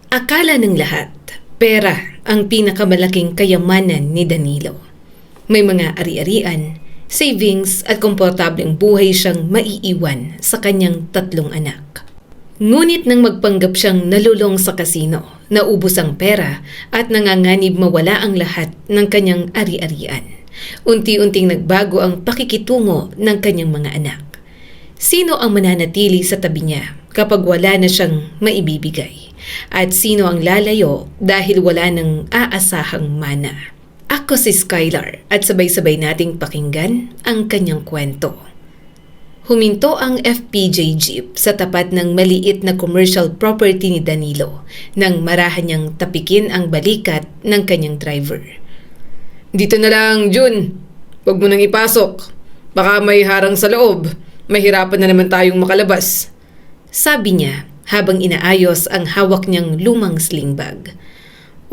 Akala ng lahat, pera ang pinakamalaking kayamanan ni Danilo. May mga ari-arian, savings at komportableng buhay siyang maiiwan sa kanyang 3 anak. Ngunit nang magpanggap siyang nalulong sa kasino, naubos ang pera at nanganganib mawala ang lahat ng kanyang ari-arian. Unti-unting nagbago ang pakikitungo ng kanyang mga anak. Sino ang mananatili sa tabi niya kapag wala na siyang maibibigay? At sino ang lalayo dahil wala nang aasahang mana? Ako si Skylar at sabay-sabay nating pakinggan ang kanyang kwento. Huminto ang FPJ jeep sa tapat ng maliit na commercial property ni Danilo nang marahan niyang tapikin ang balikat ng kanyang driver. Dito na lang, Jun. Huwag mo nang ipasok. Baka may harang sa loob. Mahirapan na naman tayong makalabas. Sabi niya habang inaayos ang hawak niyang lumang sling bag.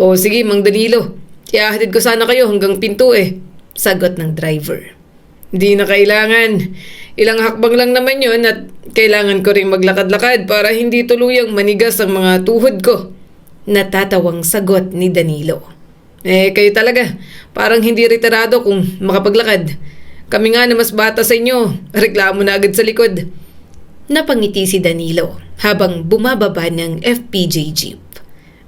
O sige, Mang Danilo. Iahatid ko sana kayo hanggang pinto Sagot ng driver. Di na kailangan. Ilang hakbang lang naman yun at kailangan ko rin maglakad-lakad para hindi tuluyang manigas ang mga tuhod ko. Natatawang sagot ni Danilo. Kayo talaga. Parang hindi retirado kung makapaglakad. Kami nga na mas bata sa inyo. Reklamo na agad sa likod. Napangiti si Danilo habang bumababa ng FPJ jeep.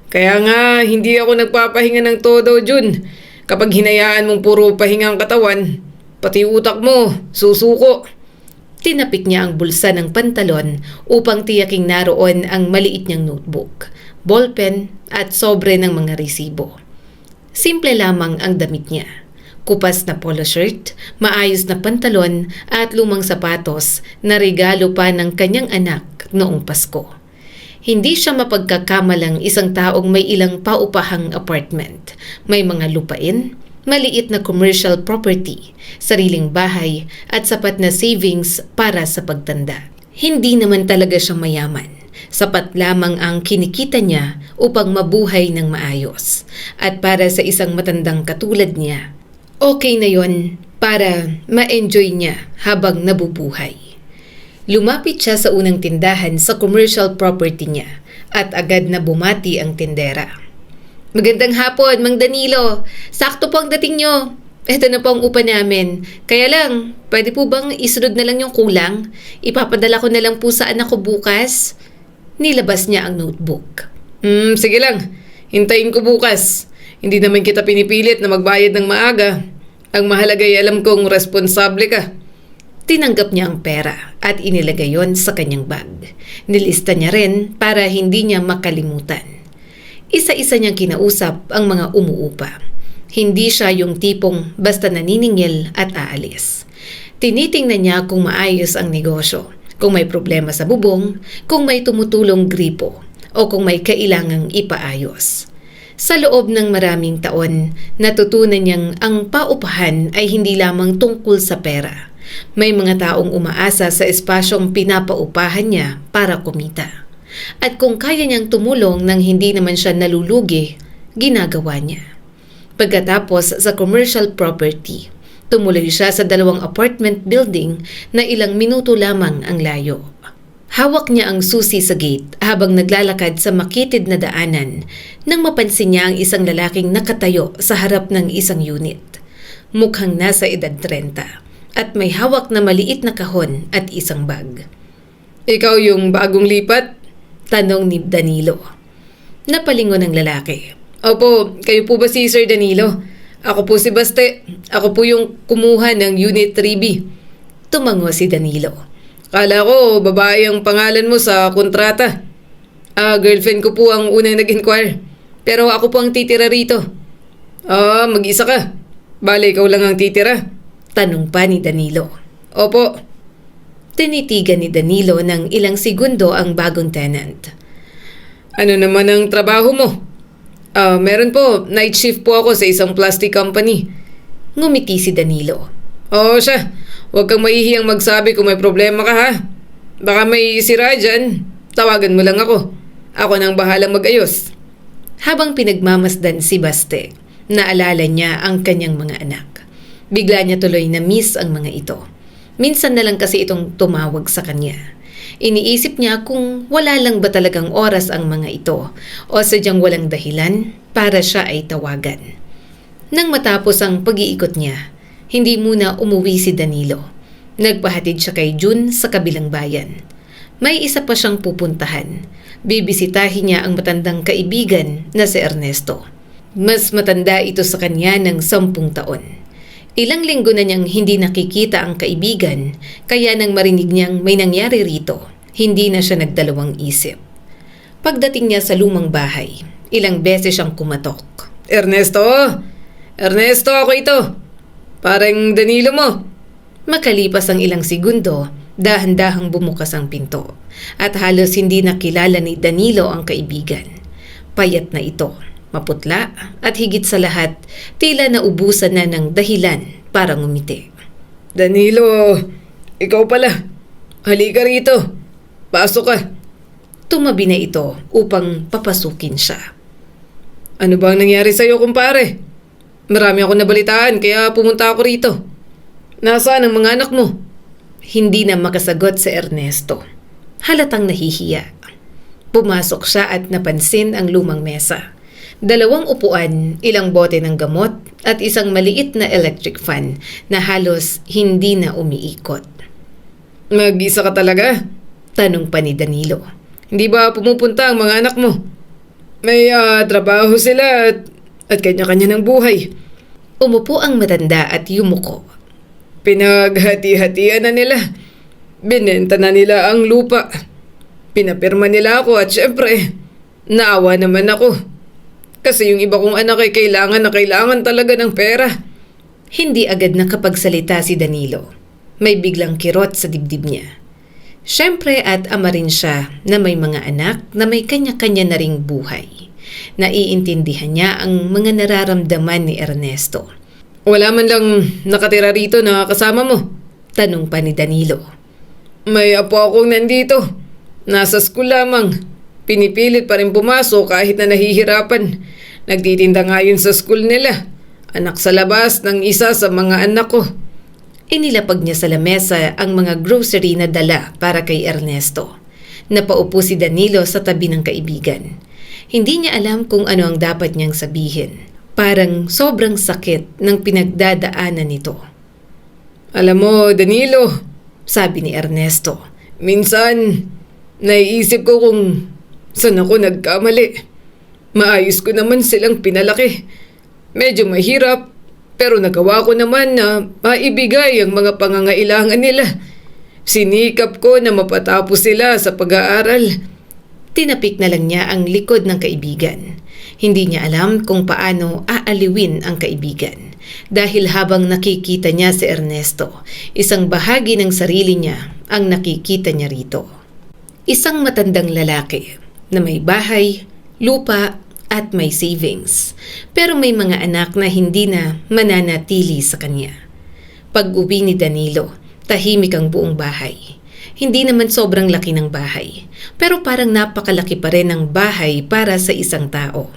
Kaya nga, hindi ako nagpapahinga ng todo, Jun. Kapag hinayaan mong puro pahinga ang katawan, pati utak mo, susuko. Tinapik niya ang bulsa ng pantalon upang tiyaking naroon ang maliit niyang notebook, ballpen at sobre ng mga resibo. Simple lamang ang damit niya. Kupas na polo shirt, maayos na pantalon at lumang sapatos na regalo pa ng kanyang anak noong Pasko. Hindi siya mapagkakamalang isang taong may ilang paupahang apartment, may mga lupain, maliit na commercial property, sariling bahay at sapat na savings para sa pagtanda. Hindi naman talaga siya mayaman. Sapat lamang ang kinikita niya upang mabuhay ng maayos. At para sa isang matandang katulad niya, okay na yon para ma-enjoy niya habang nabubuhay. Lumapit siya sa unang tindahan sa commercial property niya at agad na bumati ang tindera. Magandang hapon, Mang Danilo. Sakto po ang dating nyo. Ito na po ang upa namin. Kaya lang, pwede po bang isunod na lang yung kulang? Ipapadala ko na lang po sa anak ko bukas. Nilabas niya ang notebook. Sige lang. Hintayin ko bukas. Hindi naman kita pinipilit na magbayad ng maaga. Ang mahalaga ay alam kong responsable ka. Tinanggap niya ang pera at inilagay yon sa kanyang bag. Nilista niya rin para hindi niya makalimutan. Isa-isa niyang kinausap ang mga umuupa. Hindi siya yung tipong basta naniningil at aalis. Tinitingnan niya kung maayos ang negosyo, kung may problema sa bubong, kung may tumutulong gripo, o kung may kailangang ipaayos. Sa loob ng maraming taon, natutunan niyang ang paupahan ay hindi lamang tungkol sa pera. May mga taong umaasa sa espasyong pinapaupahan niya para kumita. At kung kaya niyang tumulong nang hindi naman siya nalulugi, ginagawa niya. Pagkatapos sa commercial property, tumuloy siya sa 2 apartment building na ilang minuto lamang ang layo. Hawak niya ang susi sa gate habang naglalakad sa makitid na daanan nang mapansin niya ang isang lalaking nakatayo sa harap ng isang unit. Mukhang nasa edad 30 at may hawak na maliit na kahon at isang bag. Ikaw yung bagong lipat? Tanong ni Danilo. Napalingon ang lalaki. Opo, kayo po ba si Sir Danilo? Ako po si Baste. Ako po yung kumuha ng Unit 3B. Tumango si Danilo. Kala ko, babae ang pangalan mo sa kontrata. Girlfriend ko po ang unang nag-inquire. Pero ako po ang titira rito. Mag-isa ka. Bale, ikaw lang ang titira. Tanong pa ni Danilo. Opo. Tinitigan ni Danilo ng ilang segundo ang bagong tenant. Ano naman ang trabaho mo? Meron po. Night shift po ako sa isang plastic company. Ngumiti si Danilo. Oo siya. Huwag kang mahihiyang magsabi kung may problema ka ha. Baka may sira dyan. Tawagan mo lang ako. Ako nang bahalang mag-ayos. Habang pinagmamasdan si Baste, naalala niya ang kanyang mga anak. Bigla niya tuloy na miss ang mga ito. Minsan na lang kasi itong tumawag sa kanya. Iniisip niya kung wala lang ba talagang oras ang mga ito o sadyang walang dahilan para siya ay tawagan. Nang matapos ang pag-iikot niya, hindi muna umuwi si Danilo. Nagpahatid siya kay June sa kabilang bayan. May isa pa siyang pupuntahan. Bibisitahin niya ang matandang kaibigan na si Ernesto. Mas matanda ito sa kanya ng 10 taon. Ilang linggo na niyang hindi nakikita ang kaibigan, kaya nang marinig niyang may nangyari rito, hindi na siya nagdalawang isip. Pagdating niya sa lumang bahay, ilang beses siyang kumatok. Ernesto! Ernesto, ako ito! Parang Danilo mo! Makalipas ang ilang segundo, dahan-dahang bumukas ang pinto at halos hindi nakilala ni Danilo ang kaibigan. Payat na ito, maputla at higit sa lahat, tila naubusan na ng dahilan para ngumiti. Danilo, ikaw pala. Halika rito. Pasok ka. Tumabi na ito upang papasukin siya. Ano bang nangyari sa'yo, kumpare? Marami ako nabalitaan kaya pumunta ako rito. Nasaan ang mga anak mo? Hindi na makasagot si Ernesto. Halatang nahihiya. Pumasok siya at napansin ang lumang mesa. 2 upuan, ilang bote ng gamot at isang maliit na electric fan na halos hindi na umiikot. Mag-isa ka talaga? Tanong pa ni Danilo. Hindi ba pumupunta ang mga anak mo? May trabaho sila at kanya-kanya ng buhay. Umupo ang matanda at yumuko. Pinaghati-hatian na nila. Binenta na nila ang lupa. Pinapirma nila ako at syempre, naawa naman ako. Kasi yung iba kong anak ay kailangan talaga ng pera. Hindi agad nakapagsalita si Danilo. May biglang kirot sa dibdib niya. Siyempre at ama rin siya na may mga anak na may kanya-kanya na ring buhay. Naiintindihan niya ang mga nararamdaman ni Ernesto. Wala man lang nakatira rito na kasama mo? Tanong pa ni Danilo. May apo akong nandito. Nasa school lamang. Pinipilit pa rin pumasok kahit na nahihirapan. Nagtitinda nga yun sa school nila. Anak sa labas ng isa sa mga anak ko. Inilapag niya sa lamesa ang mga grocery na dala para kay Ernesto. Napaupo si Danilo sa tabi ng kaibigan. Hindi niya alam kung ano ang dapat niyang sabihin. Parang sobrang sakit ng pinagdadaanan nito. Alam mo, Danilo, sabi ni Ernesto. minsan naiisip ko kung saan ako nagkamali. Maayos ko naman silang pinalaki. Medyo mahirap, pero nagawa ko naman na maibigay ang mga pangangailangan nila. Sinikap ko na mapatapos sila sa pag-aaral. Tinapik na lang niya ang likod ng kaibigan. Hindi niya alam kung paano aaliwin ang kaibigan. Dahil habang nakikita niya si Ernesto, isang bahagi ng sarili niya ang nakikita niya rito. Isang matandang lalaki na may bahay, lupa at may savings. Pero may mga anak na hindi na mananatili sa kanya. Pag-uwi ni Danilo, tahimik ang buong bahay. Hindi naman sobrang laki ng bahay, pero parang napakalaki pa rin ang bahay para sa isang tao.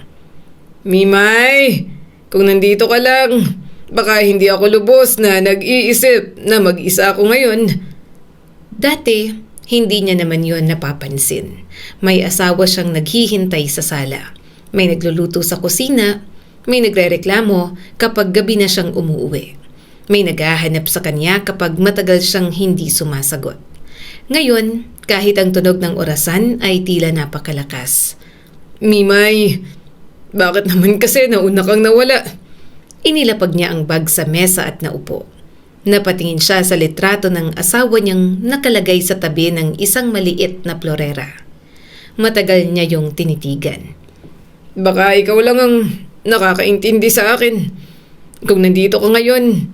Mimay, kung nandito ka lang, baka hindi ako lubos na nag-iisip na mag-isa ako ngayon. Dati, hindi niya naman yon napapansin. May asawa siyang naghihintay sa sala. May nagluluto sa kusina, may nagrereklamo kapag gabi na siyang umuuwi. May naghahanap sa kanya kapag matagal siyang hindi sumasagot. Ngayon, kahit ang tunog ng orasan ay tila napakalakas. Mimay, bakit naman kasi nauna kang nawala? Inilapag niya ang bag sa mesa at naupo. Napatingin siya sa litrato ng asawa niyang nakalagay sa tabi ng isang maliit na florera. Matagal niya yung tinitigan. Baka ikaw lang ang nakakaintindi sa akin. Kung nandito ka ngayon,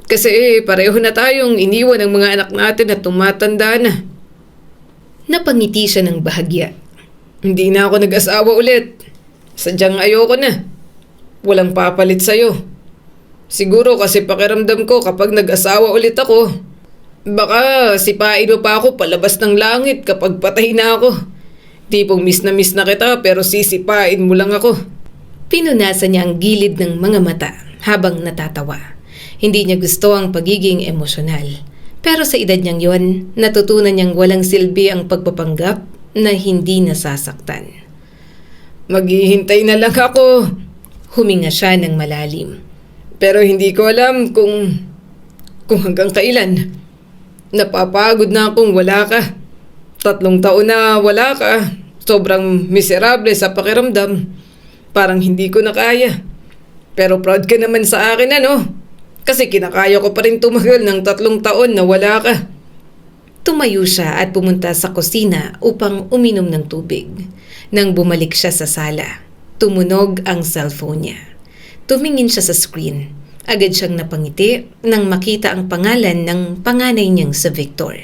kasi pareho na tayong iniwan ng mga anak natin at tumatanda na. Napangiti siya ng bahagya. Hindi na ako nag-asawa ulit. Sadyang ayoko na. Walang papalit sa'yo. Siguro kasi pakiramdam ko kapag nag-asawa ulit ako, baka sipain mo pa ako palabas ng langit kapag patay na ako. Tipong miss na kita pero sisipain mo lang ako. Pinunasan niya ang gilid ng mga mata habang natatawa. Hindi niya gusto ang pagiging emosyonal. Pero sa edad niyang yon, natutunan niyang walang silbi ang pagpapanggap na hindi nasasaktan. Maghihintay na lang ako. Huminga siya ng malalim. Pero hindi ko alam kung hanggang kailan. Napapagod na akong wala ka. 3 taon na wala ka. Sobrang miserable sa pakiramdam. Parang hindi ko na kaya. Pero proud ka naman sa akin, ano? Kasi kinakaya ko pa rin tumagal ng 3 taon na wala ka. Tumayo siya at pumunta sa kusina upang uminom ng tubig. Nang bumalik siya sa sala, tumunog ang cellphone niya. Tumingin siya sa screen. Agad siyang napangiti nang makita ang pangalan ng panganay niyang si Victor.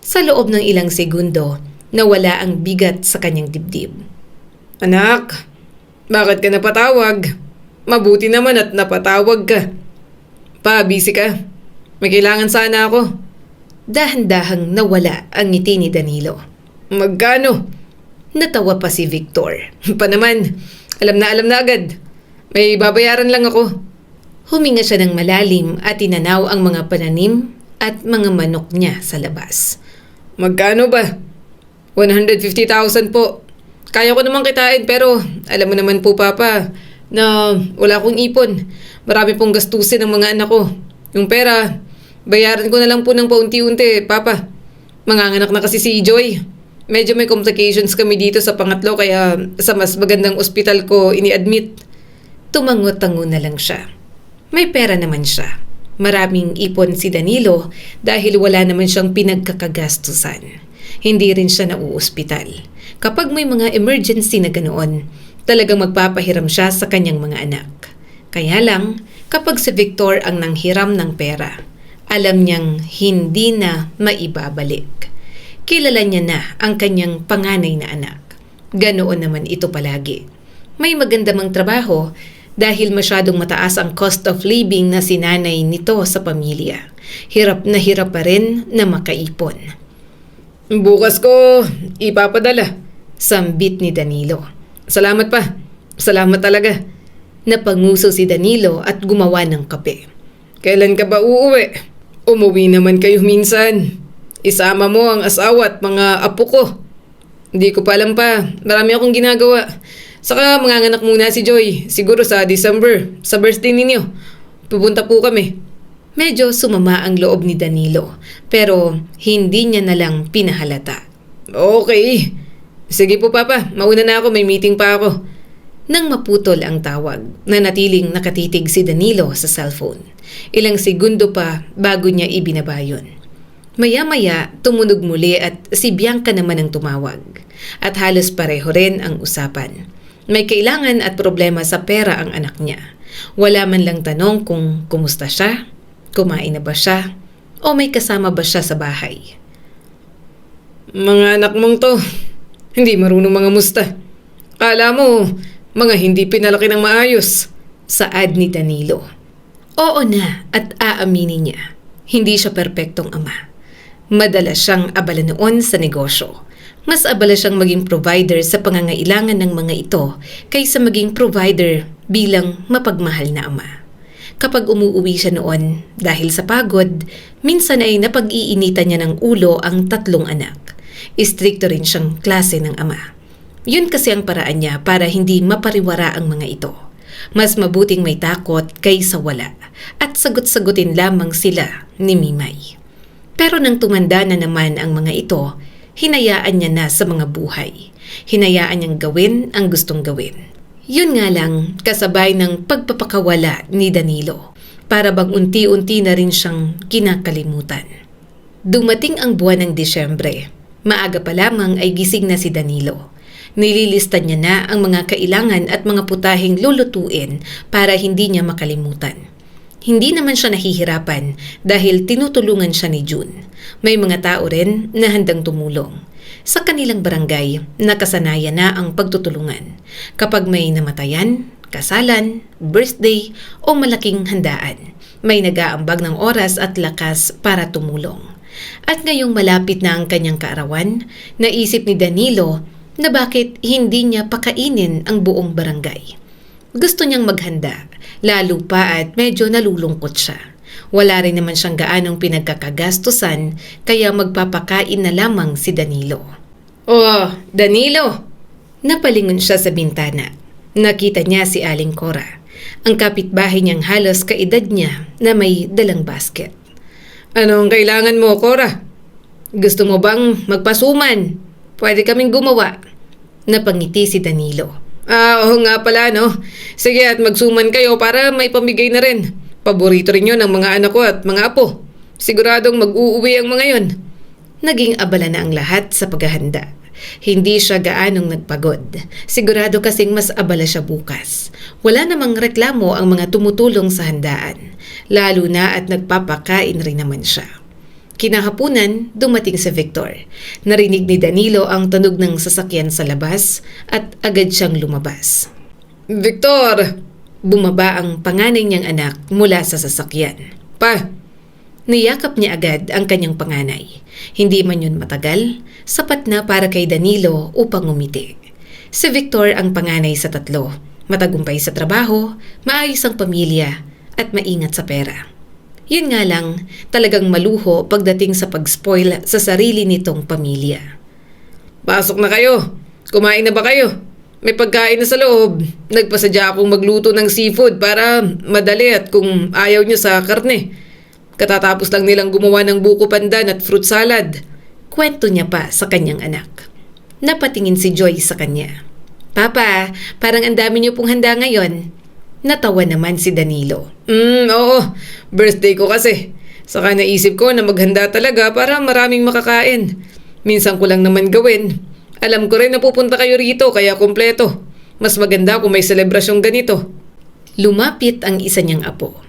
Sa loob ng ilang segundo, nawala ang bigat sa kanyang dibdib. Anak, bakit ka napatawag? Mabuti naman at napatawag ka. Pa, busy ka. May kailangan sana ako. Dahan-dahang nawala ang ngiti ni Danilo. Magkano? Natawa pa si Victor. Pa naman, alam na agad. May babayaran lang ako. Huminga siya ng malalim at tinanaw ang mga pananim at mga manok niya sa labas. Magkano ba? 150,000 po. Kaya ko naman kitain pero alam mo naman po Papa na wala akong ipon. Marami pong gastusin ng mga anak ko. Yung pera, bayaran ko na lang po ng paunti-unti, Papa. Manganganak na kasi si Joy. Medyo may complications kami dito sa pangatlo kaya sa mas magandang ospital ko ini-admit. Tumango-tango na lang siya. May pera naman siya. Maraming ipon si Danilo dahil wala naman siyang pinagkakagastusan. Hindi rin siya nauospital. Kapag may mga emergency na ganoon, talagang magpapahiram siya sa kanyang mga anak. Kaya lang, kapag si Victor ang nanghiram ng pera, alam niyang hindi na maibabalik. Kilala niya na ang kanyang panganay na anak. Ganoon naman ito palagi. May maganda mang trabaho dahil masyadong mataas ang cost of living na sinanay nito sa pamilya. Hirap pa rin na makaipon. Bukas ko ipapadala. Sambit ni Danilo. Salamat pa. Salamat talaga. Napanguso si Danilo at gumawa ng kape. Kailan ka ba uuwi? Umuwi naman kayo minsan. Isama mo ang asawa at mga apo ko. Hindi ko pa alam pa. Marami akong ginagawa. Saka manganganak muna si Joy. Siguro sa December. Sa birthday ninyo. Pupunta po kami. Medyo sumama ang loob ni Danilo. Pero hindi niya nalang pinahalata. Okay. Sige po Papa. Mauna na ako. May meeting pa ako. Nang maputol ang tawag, nanatiling nakatitig si Danilo sa cellphone. Ilang segundo pa bago niya ibinaba yun. Maya-maya, tumunog muli at si Bianca naman ang tumawag. At halos pareho rin ang usapan. May kailangan at problema sa pera ang anak niya. Wala man lang tanong kung kumusta siya, kumain na ba siya, o may kasama ba siya sa bahay. Mga anak mong to, hindi marunong mga musta. Kala mo, mga hindi pinalaki ng maayos. Saad ni Danilo. Oo na at aaminin niya. Hindi siya perpektong ama. Madalas siyang abala noon sa negosyo. Mas abala siyang maging provider sa pangangailangan ng mga ito kaysa maging provider bilang mapagmahal na ama. Kapag umuuwi siya noon dahil sa pagod, minsan ay napag-iinitan niya ng ulo ang 3 anak. Istrikto rin siyang klase ng ama. Yun kasi ang paraan niya para hindi mapariwara ang mga ito. Mas mabuting may takot kaysa wala at sagot-sagutin lamang sila ni Mimay. Pero nang tumanda na naman ang mga ito, hinayaan niya na sa mga buhay. Hinayaan niyang gawin ang gustong gawin. Yun nga lang, kasabay ng pagpapakawala ni Danilo. Para bang unti-unti na rin siyang kinakalimutan. Dumating ang buwan ng Disyembre. Maaga pa lamang ay gising na si Danilo. Nililista niya na ang mga kailangan at mga putahing lulutuin para hindi niya makalimutan. Hindi naman siya nahihirapan dahil tinutulungan siya ni June. May mga tao rin na handang tumulong. Sa kanilang barangay, nakasanayan na ang pagtutulungan. Kapag may namatayan, kasalan, birthday o malaking handaan, may nag-aambag ng oras at lakas para tumulong. At ngayong malapit na ang kanyang kaarawan, naisip ni Danilo na bakit hindi niya pakainin ang buong barangay. Gusto niyang maghanda, lalo pa at medyo nalulungkot siya. Wala rin naman siyang gaanong pinagkakagastusan kaya magpapakain na lamang si Danilo. Oh, Danilo! Napalingon siya sa bintana. Nakita niya si Aling Cora, ang kapitbahay niyang halos kaedad niya na may dalang basket. Anong kailangan mo, Cora? Gusto mo bang magpasuman? Pwede kaming gumawa. Napangiti si Danilo. Oo nga pala, no? Sige, at magsuman kayo para may pamigay na rin. Paborito rin yun ng mga anak ko at mga apo. Siguradong mag-uuwi ang mga yon. Naging abala na ang lahat sa paghahanda. Hindi siya gaanong nagpagod. Sigurado kasing mas abala siya bukas. Wala namang reklamo ang mga tumutulong sa handaan. Lalo na at nagpapakain rin naman siya. Kinahapunan, dumating si Victor. Narinig ni Danilo ang tunog ng sasakyan sa labas at agad siyang lumabas. Victor! Bumaba ang panganay niyang anak mula sa sasakyan. Pa! Niyakap niya agad ang kanyang panganay. Hindi man yun matagal, sapat na para kay Danilo upang umiti. Si Victor ang panganay sa 3. Matagumpay sa trabaho, maayos ang pamilya, at maingat sa pera. Yun nga lang, talagang maluho pagdating sa pag-spoil sa sarili nitong pamilya. Pasok na kayo. Kumain na ba kayo? May pagkain na sa loob. Nagpasadya akong magluto ng seafood para madali at kung ayaw nyo sa karne. Katatapos lang nilang gumawa ng buko pandan at fruit salad. Kwento niya pa sa kanyang anak. Napatingin si Joy sa kanya. Papa, parang ang dami niyo pong handa ngayon. Natawa naman si Danilo. Oo. Birthday ko kasi. Saka naisip ko na maghanda talaga para maraming makakain. Minsan ko lang naman gawin. Alam ko rin na pupunta kayo rito kaya kumpleto. Mas maganda kung may selebrasyong ganito. Lumapit ang isa niyang apo.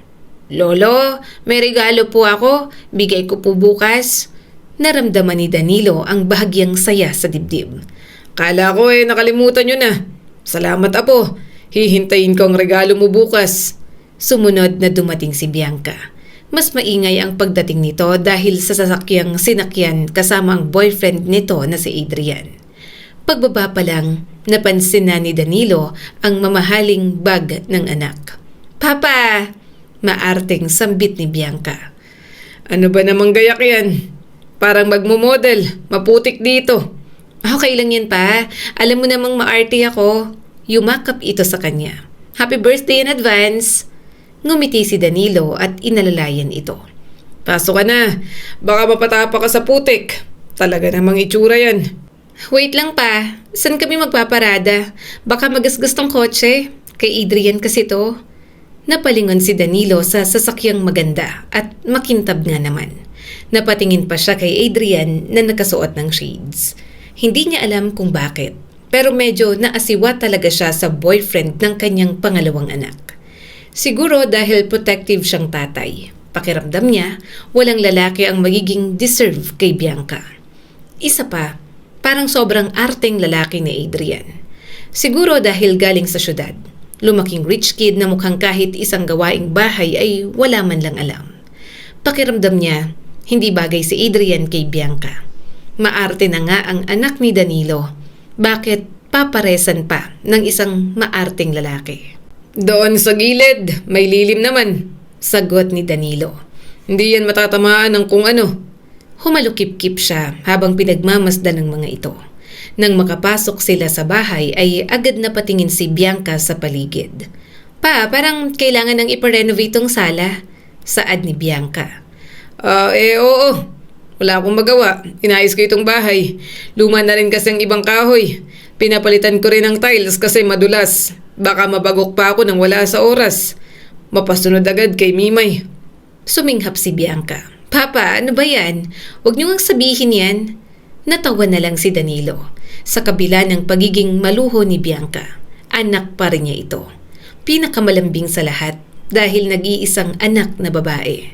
Lolo, may regalo po ako. Bigay ko po bukas. Naramdaman ni Danilo ang bahagyang saya sa dibdib. Kala ko nakalimutan nyo na. Salamat apo. Hihintayin ko ang regalo mo bukas. Sumunod na dumating si Bianca. Mas maingay ang pagdating nito dahil sa sasakyang sinakyan kasama ang boyfriend nito na si Adrian. Pagbaba pa lang, napansin na ni Danilo ang mamahaling bag ng anak. Papa! Maarteng sambit ni Bianca. Ano ba namang gayak yan? Parang magmumodel. Maputik dito. Okay lang yan pa. Alam mo namang maarte ako. Yumakap ito sa kanya. Happy birthday in advance! Ngumiti si Danilo at inalalayan ito. Pasok ka na. Baka mapatapa ka sa putik. Talaga namang itsura yan. Wait lang pa. Saan kami magpaparada? Baka magasgas tong kotse. Kay Adrian kasi to. Napalingon si Danilo sa sasakyang maganda at makintab nga naman. Napatingin pa siya kay Adrian na nakasuot ng shades. Hindi niya alam kung bakit, pero medyo naasiwa talaga siya sa boyfriend ng kanyang pangalawang anak. Siguro dahil protective siyang tatay. Pakiramdam niya, walang lalaki ang magiging deserve kay Bianca. Isa pa, parang sobrang arteng lalaki ni Adrian. Siguro dahil galing sa syudad. Lumaking rich kid na mukhang kahit isang gawaing bahay ay wala man lang alam. Pakiramdam niya, hindi bagay si Adrian kay Bianca. Maarte na nga ang anak ni Danilo. Bakit paparesan pa ng isang maarteng lalaki? Doon sa gilid, may lilim naman. Sagot ni Danilo. Hindi yan matatamaan ng kung ano. Humalukip-kip siya habang pinagmamasdan ng mga ito. Nang makapasok sila sa bahay ay agad na patingin si Bianca sa paligid. Pa, parang kailangan nang iparenovate tong sala. Saad ni Bianca. Oo. Wala akong magawa. Inayos ko itong bahay. Luma na rin kasi ang ibang kahoy. Pinapalitan ko rin ang tiles kasi madulas. Baka mabagok pa ako nang wala sa oras. Mapasunod agad kay Mimay. Suminghap si Bianca. Papa, ano ba yan? Huwag niyo ngang sabihin yan. Natawa na lang si Danilo. Sa kabila ng pagiging maluho ni Bianca, anak pa rin niya ito. Pinakamalambing sa lahat dahil nag-iisang anak na babae.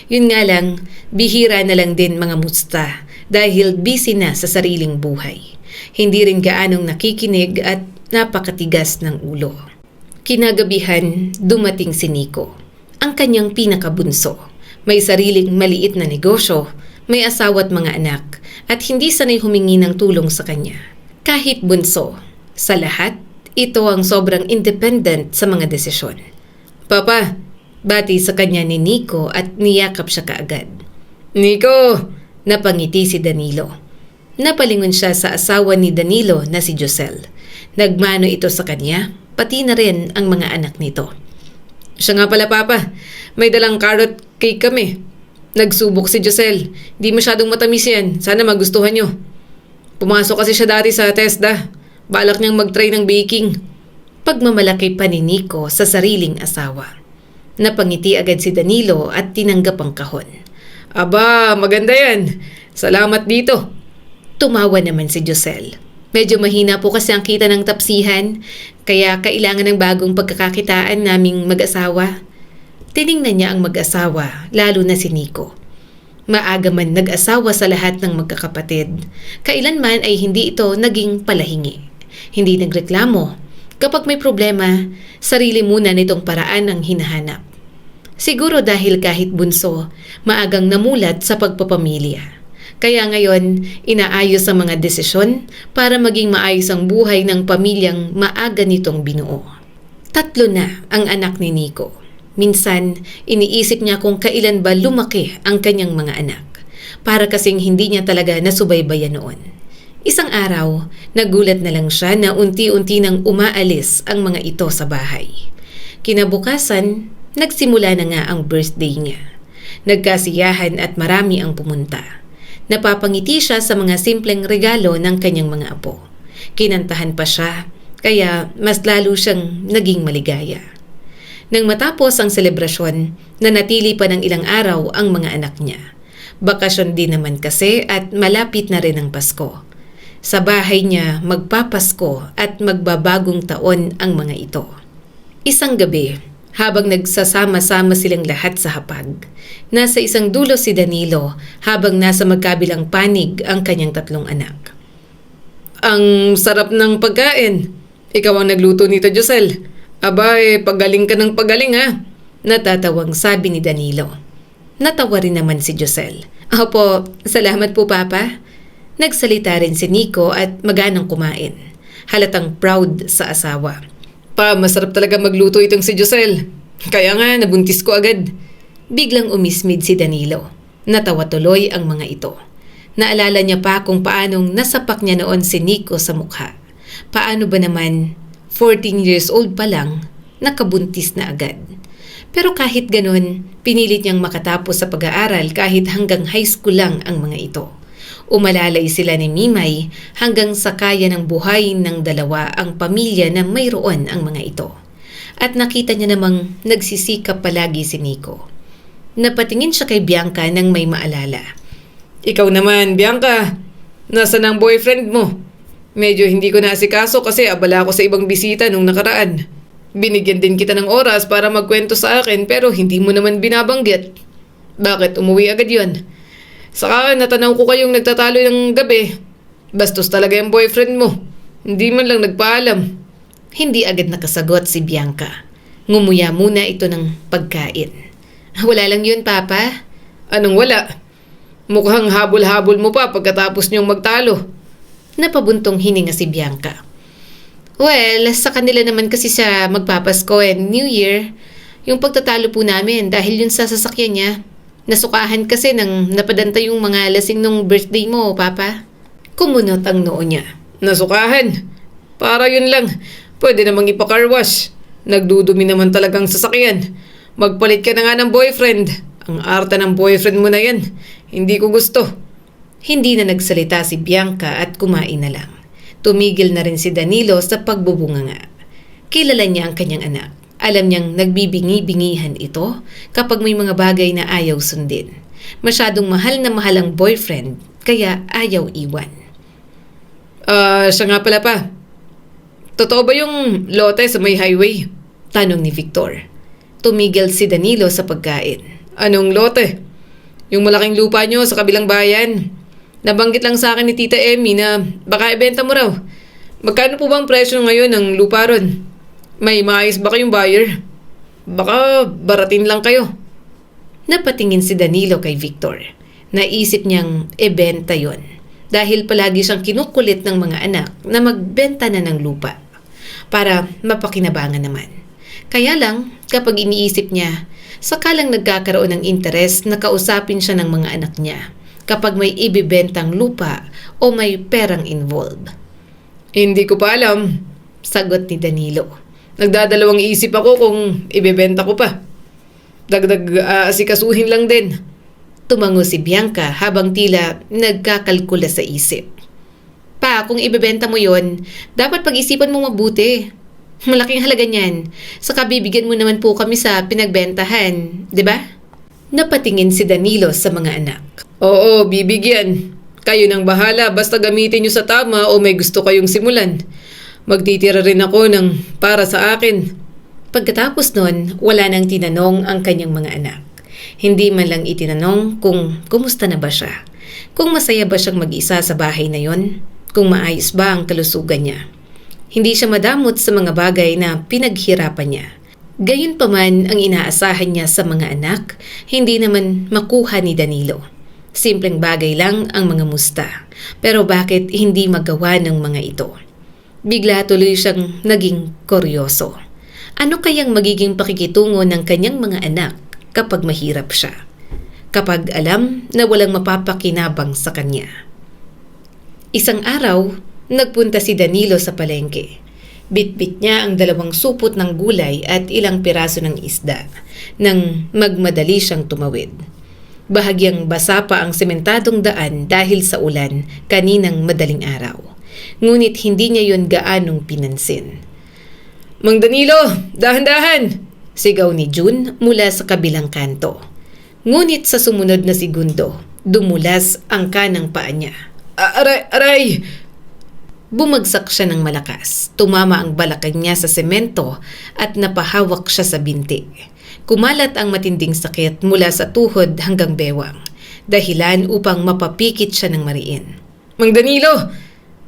Yun nga lang, bihira na lang din mga musta dahil busy na sa sariling buhay. Hindi rin gaanong nakikinig at napakatigas ng ulo. Kinagabihan, dumating si Nico, ang kanyang pinakabunso. May sariling maliit na negosyo, may asawa at mga anak, at hindi sanay humingi ng tulong sa kanya. Kahit bunso, sa lahat, ito ang sobrang independent sa mga desisyon. Papa, Bati sa kanya ni Nico at niyakap siya kaagad. Nico! Napangiti si Danilo. Napalingon siya sa asawa ni Danilo na si Josel. Nagmano ito sa kanya, pati na rin ang mga anak nito. Siya nga pala, Papa. May dalang carrot cake kami. Nagsubok si Josel. Di masyadong matamis yan. Sana magustuhan nyo. Pumasok kasi siya dati sa TESDA. Balak niyang mag-try ng baking. Pagmamalaki pa ni Nico sa sariling asawa. Napangiti agad si Danilo at tinanggap ang kahon. Aba, maganda yan. Salamat dito. Tumawa naman si Josel. Medyo mahina po kasi ang kita ng tapsihan, kaya kailangan ng bagong pagkakakitaan naming mag-asawa. Tiningnan niya ang mag-asawa, lalo na si Nico. Maaga man nag-asawa sa lahat ng magkakapatid. Kailanman ay hindi ito naging palahingi. Hindi nagreklamo. Kapag may problema, sarili muna nitong paraan ang hinahanap. Siguro dahil kahit bunso, maagang namulat sa pagpapamilya. Kaya ngayon, inaayos ang mga desisyon para maging maayos ang buhay ng pamilyang maaga nitong binuo. 3 na ang anak ni Nico. Minsan, iniisip niya kung kailan ba lumaki ang kanyang mga anak. Para kasing hindi niya talaga nasubaybayan noon. Isang araw, nagulat na lang siya na unti-unti nang umaalis ang mga ito sa bahay. Kinabukasan, nagsimula na nga ang birthday niya. Nagkasiyahan at marami ang pumunta. Napapangiti siya sa mga simpleng regalo ng kanyang mga apo. Kinantahan pa siya, kaya mas lalo siyang naging maligaya. Nang matapos ang selebrasyon, nanatili pa ng ilang araw ang mga anak niya. Bakasyon din naman kasi at malapit na rin ang Pasko. Sa bahay niya magpapasko at magbabagong taon ang mga ito. Isang gabi, habang nagsasama-sama silang lahat sa hapag, nasa isang dulo si Danilo habang nasa magkabilang panig ang kanyang 3 anak. Ang sarap ng pagkain. Ikaw ang nagluto nito, Josel. Aba, pagaling ka ng pagaling, ha? Natatawang sabi ni Danilo. Natawa rin naman si Josel. Opo, salamat po Papa. Nagsalita rin si Nico at maganang kumain. Halatang proud sa asawa. Pa, masarap talaga magluto itong si Josel. Kaya nga, nabuntis ko agad. Biglang umismid si Danilo. Natawa tuloy ang mga ito. Naalala niya pa kung paanong nasapak niya noon si Nico sa mukha. Paano ba naman, 14 years old pa lang, nakabuntis na agad. Pero kahit ganun, pinilit niyang makatapos sa pag-aaral kahit hanggang high school lang ang mga ito. Umalalay sila ni Mimay hanggang sa kaya ng buhay ng dalawa ang pamilya na mayroon ang mga ito. At nakita niya namang nagsisikap palagi si Nico. Napatingin siya kay Bianca nang may maalala. Ikaw naman, Bianca. Nasaan ang boyfriend mo? Medyo hindi ko naasikaso kasi abala ako sa ibang bisita nung nakaraan. Binigyan din kita ng oras para magkwento sa akin pero hindi mo naman binabanggit. Bakit umuwi agad yon? Saka natanaw ko kayong nagtatalo ng gabi. Bastos talaga yung boyfriend mo. Hindi man lang nagpaalam. Hindi agad nakasagot si Bianca. Ngumuya muna ito ng pagkain. Wala lang yun, Papa. Anong wala? Mukhang habol-habol mo pa pagkatapos niyong magtalo. Napabuntong hininga si Bianca. Well, sa kanila naman kasi sa magpapasko and New Year, yung pagtatalo po namin dahil yun sa sasakyan niya. Nasukahan kasi nang napadanta yung mga lasing nung birthday mo, Papa. Kumunot ang noo niya. Nasukahan? Para yun lang. Pwede namang ipa-car wash. Nagdudumi naman talagang sasakyan. Magpalit ka na nga ng boyfriend. Ang arte ng boyfriend mo na yan. Hindi ko gusto. Hindi na nagsalita si Bianca at kumain na lang. Tumigil na rin si Danilo sa pagbubunganga. Kilala niya ang kanyang anak. Alam niyang nagbibingi-bingihan ito kapag may mga bagay na ayaw sundin. Masyadong mahal na mahal ang boyfriend, kaya ayaw iwan. Siya nga pala pa. Totoo ba yung lote sa may highway? Tanong ni Victor. Tumigil si Danilo sa pagkain. Anong lote? Yung malaking lupa nyo sa kabilang bayan. Nabanggit lang sa akin ni Tita Emmy na baka ibenta mo raw. Magkano po bang presyo ngayon ng lupa ron? May maayos ba kayong buyer? Baka baratin lang kayo. Napatingin si Danilo kay Victor. Naisip niyang ibenta yon dahil palagi siyang kinukulit ng mga anak na magbenta na ng lupa para mapakinabangan naman. Kaya lang, kapag iniisip niya, sakalang nagkakaroon ng interes na kausapin siya ng mga anak niya kapag may ibibentang lupa o may perang involved. Hindi ko pa alam. Sagot ni Danilo. Nagdadalawang isip ako kung ibebenta ko pa. Dagdag asikasuhin lang din. Tumango si Bianca habang tila nagkakalkula sa isip. Pa, kung ibebenta mo yon, dapat pag-isipan mo mabuti. Malaking halaga niyan. Saka bibigyan mo naman po kami sa pinagbentahan, di ba? Napatingin si Danilo sa mga anak. Oo, bibigyan. Kayo nang bahala basta gamitin nyo sa tama o may gusto kayong simulan. Magtitira rin ako ng para sa akin. Pagkatapos nun, wala nang tinanong ang kanyang mga anak. Hindi man lang itinanong kung kumusta na ba siya. Kung masaya ba siyang mag-isa sa bahay na yon. Kung maayos ba ang kalusugan niya. Hindi siya madamot sa mga bagay na pinaghirapan niya. Gayunpaman ang inaasahan niya sa mga anak, hindi naman makuha ni Danilo. Simpleng bagay lang ang mga musta. Pero bakit hindi magawa ng mga ito? Bigla tuloy siyang naging kuryoso. Ano kayang magiging pakikitungo ng kanyang mga anak kapag mahirap siya? Kapag alam na walang mapapakinabang sa kanya. Isang araw, nagpunta si Danilo sa palengke. Bitbit niya ang 2 supot ng gulay at ilang piraso ng isda nang magmadali siyang tumawid. Bahagyang basa pa ang sementadong daan dahil sa ulan kaninang madaling araw. Ngunit hindi niya yon gaanong pinansin. Mang Danilo, dahan-dahan! Sigaw ni June mula sa kabilang kanto. Ngunit sa sumunod na segundo, dumulas ang kanang paa niya. Aray! Aray! Bumagsak siya ng malakas. Tumama ang balakang niya sa semento at napahawak siya sa binti. Kumalat ang matinding sakit mula sa tuhod hanggang bewang. Dahilan upang mapapikit siya ng mariin. Mang Danilo!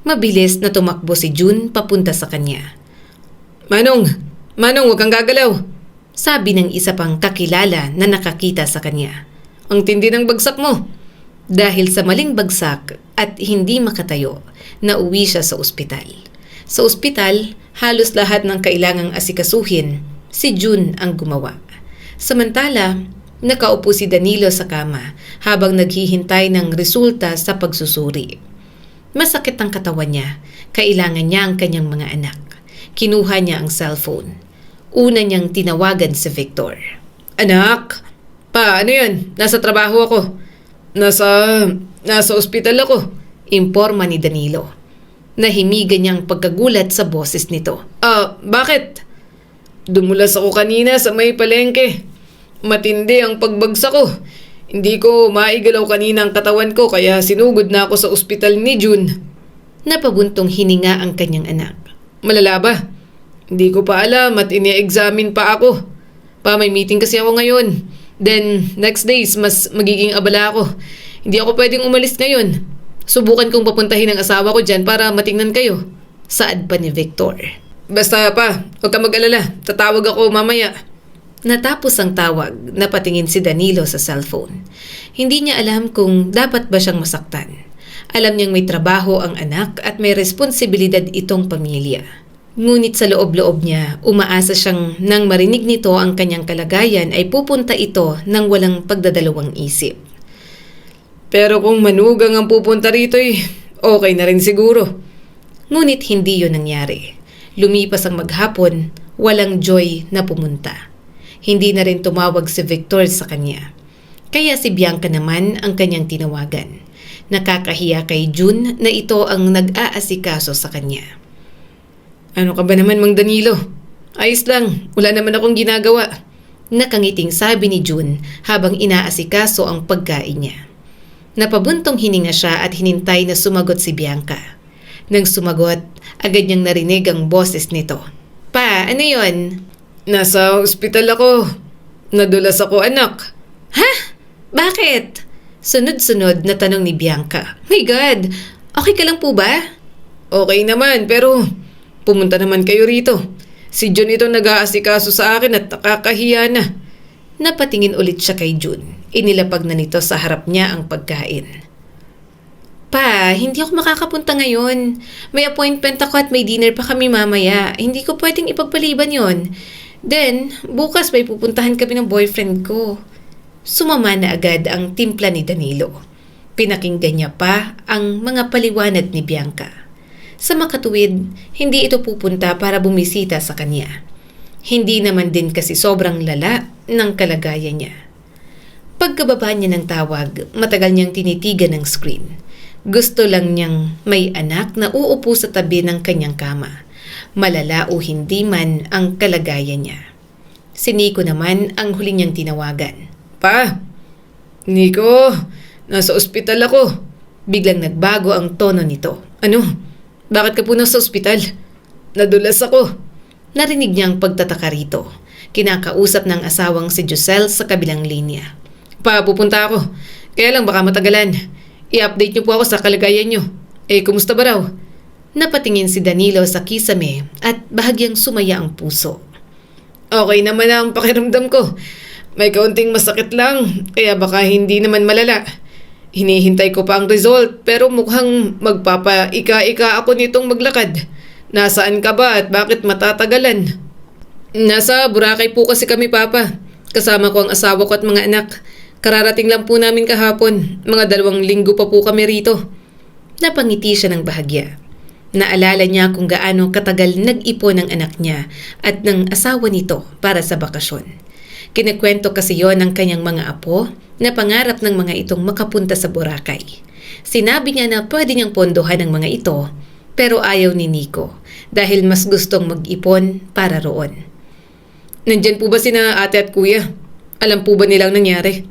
Mabilis na tumakbo si June papunta sa kanya. Manong! Manong, huwag kang gagalaw! Sabi ng isa pang kakilala na nakakita sa kanya. Ang tindi ng bagsak mo! Dahil sa maling bagsak at hindi makatayo, nauwi siya sa ospital. Sa ospital, halos lahat ng kailangang asikasuhin, si June ang gumawa. Samantala, nakaupo si Danilo sa kama habang naghihintay ng resulta sa pagsusuri. Masakit ang katawan niya, kailangan niya ang kanyang mga anak. Kinuha niya ang cellphone. Una niyang tinawagan si Victor. Anak! Pa, ano yun? Nasa trabaho ako. Nasa ospital ako. Imporma ni Danilo. Nahimigan niyang pagkagulat sa boses nito. Bakit? Dumulas ako kanina sa may palengke. Matindi ang pagbagsak ko. Hindi ko maigalaw kanina ang katawan ko kaya sinugod na ako sa ospital ni June. Napabuntong hininga ang kanyang anak. Malala ba? Hindi ko pa alam at ini-examine pa ako. Pa, may meeting kasi ako ngayon. Then, next days, mas magiging abala ako. Hindi ako pwedeng umalis ngayon. Subukan kong papuntahin ang asawa ko dyan para matingnan kayo. Saad pa ni Victor. Basta pa, huwag ka mag-alala. Tatawag ako mamaya. Natapos ang tawag, napatingin si Danilo sa cellphone. Hindi niya alam kung dapat ba siyang masaktan. Alam niyang may trabaho ang anak at may responsibilidad itong pamilya. Ngunit sa loob-loob niya, umaasa siyang nang marinig nito ang kanyang kalagayan ay pupunta ito ng walang pagdadalawang isip. Pero kung manugang ang pupunta rito okay na rin siguro. Ngunit hindi yun nangyari. Lumipas ang maghapon, walang Joy na pumunta. Hindi na rin tumawag si Victor sa kanya. Kaya si Bianca naman ang kanyang tinawagan. Nakakahiya kay June na ito ang nag-aasikaso sa kanya. Ano ka ba naman, Mang Danilo? Ayos lang, wala naman akong ginagawa. Nakangiting sabi ni June habang inaasikaso ang pagkain niya. Napabuntong hininga siya at hinintay na sumagot si Bianca. Nang sumagot, agad niyang narinig ang boses nito. Pa, ano yon? Nasa ospital ako. Nadulas ako, anak. Ha? Bakit? Sunod-sunod na tanong ni Bianca. My God, okay ka lang po ba? Okay naman, pero pumunta naman kayo rito. Si June ito nag-aasikaso sa akin at nakakahiya na. Napatingin ulit siya kay June. Inilapag na nito sa harap niya ang pagkain. Pa, hindi ako makakapunta ngayon. May appointment ako at may dinner pa kami mamaya. Hindi ko pwedeng ipagpaliban yon. Then, bukas may pupuntahan kami ng boyfriend ko. Sumama na agad ang timpla ni Danilo. Pinakinggan niya pa ang mga paliwanag ni Bianca. Sa makatuwid, hindi ito pupunta para bumisita sa kanya. Hindi naman din kasi sobrang lala ng kalagayan niya. Pagkababa niya ng tawag, matagal niyang tinitigan ng screen. Gusto lang niyang may anak na uupo sa tabi ng kanyang kama. Malala o hindi man ang kalagayan niya. Si Nico naman ang huli niyang tinawagan. Pa! Nico! Nasa ospital ako. Biglang nagbago ang tono nito. Ano? Bakit ka po nasa ospital? Nadulas ako. Narinig niyang pagtataka rito. Kinakausap ng asawang si Giselle sa kabilang linya. Pa, pupunta ako. Kaya lang baka matagalan. I-update niyo po ako sa kalagayan niyo. Kumusta ba raw? Napatingin si Danilo sa kisame at bahagyang sumaya ang puso. Okay naman ang pakiramdam ko. May kaunting masakit lang, kaya baka hindi naman malala. Hinihintay ko pa ang result, pero mukhang magpapa-ika-ika ako nitong maglakad. Nasaan ka ba at bakit matatagalan? Nasa Boracay po kasi kami, Papa. Kasama ko ang asawa ko at mga anak. Kararating lang po namin kahapon. Mga 2 linggo pa po kami rito. Napangiti siya ng bahagya. Naalala niya kung gaano katagal nag-ipon ng anak niya at ng asawa nito para sa bakasyon. Kinikwento kasi yon ng kanyang mga apo na pangarap ng mga itong makapunta sa Boracay. Sinabi niya na pwede niyang pondohan ang mga ito, pero ayaw ni Nico dahil mas gustong mag-ipon para roon. Nandyan po ba sina ate at kuya? Alam po ba nilang nangyari?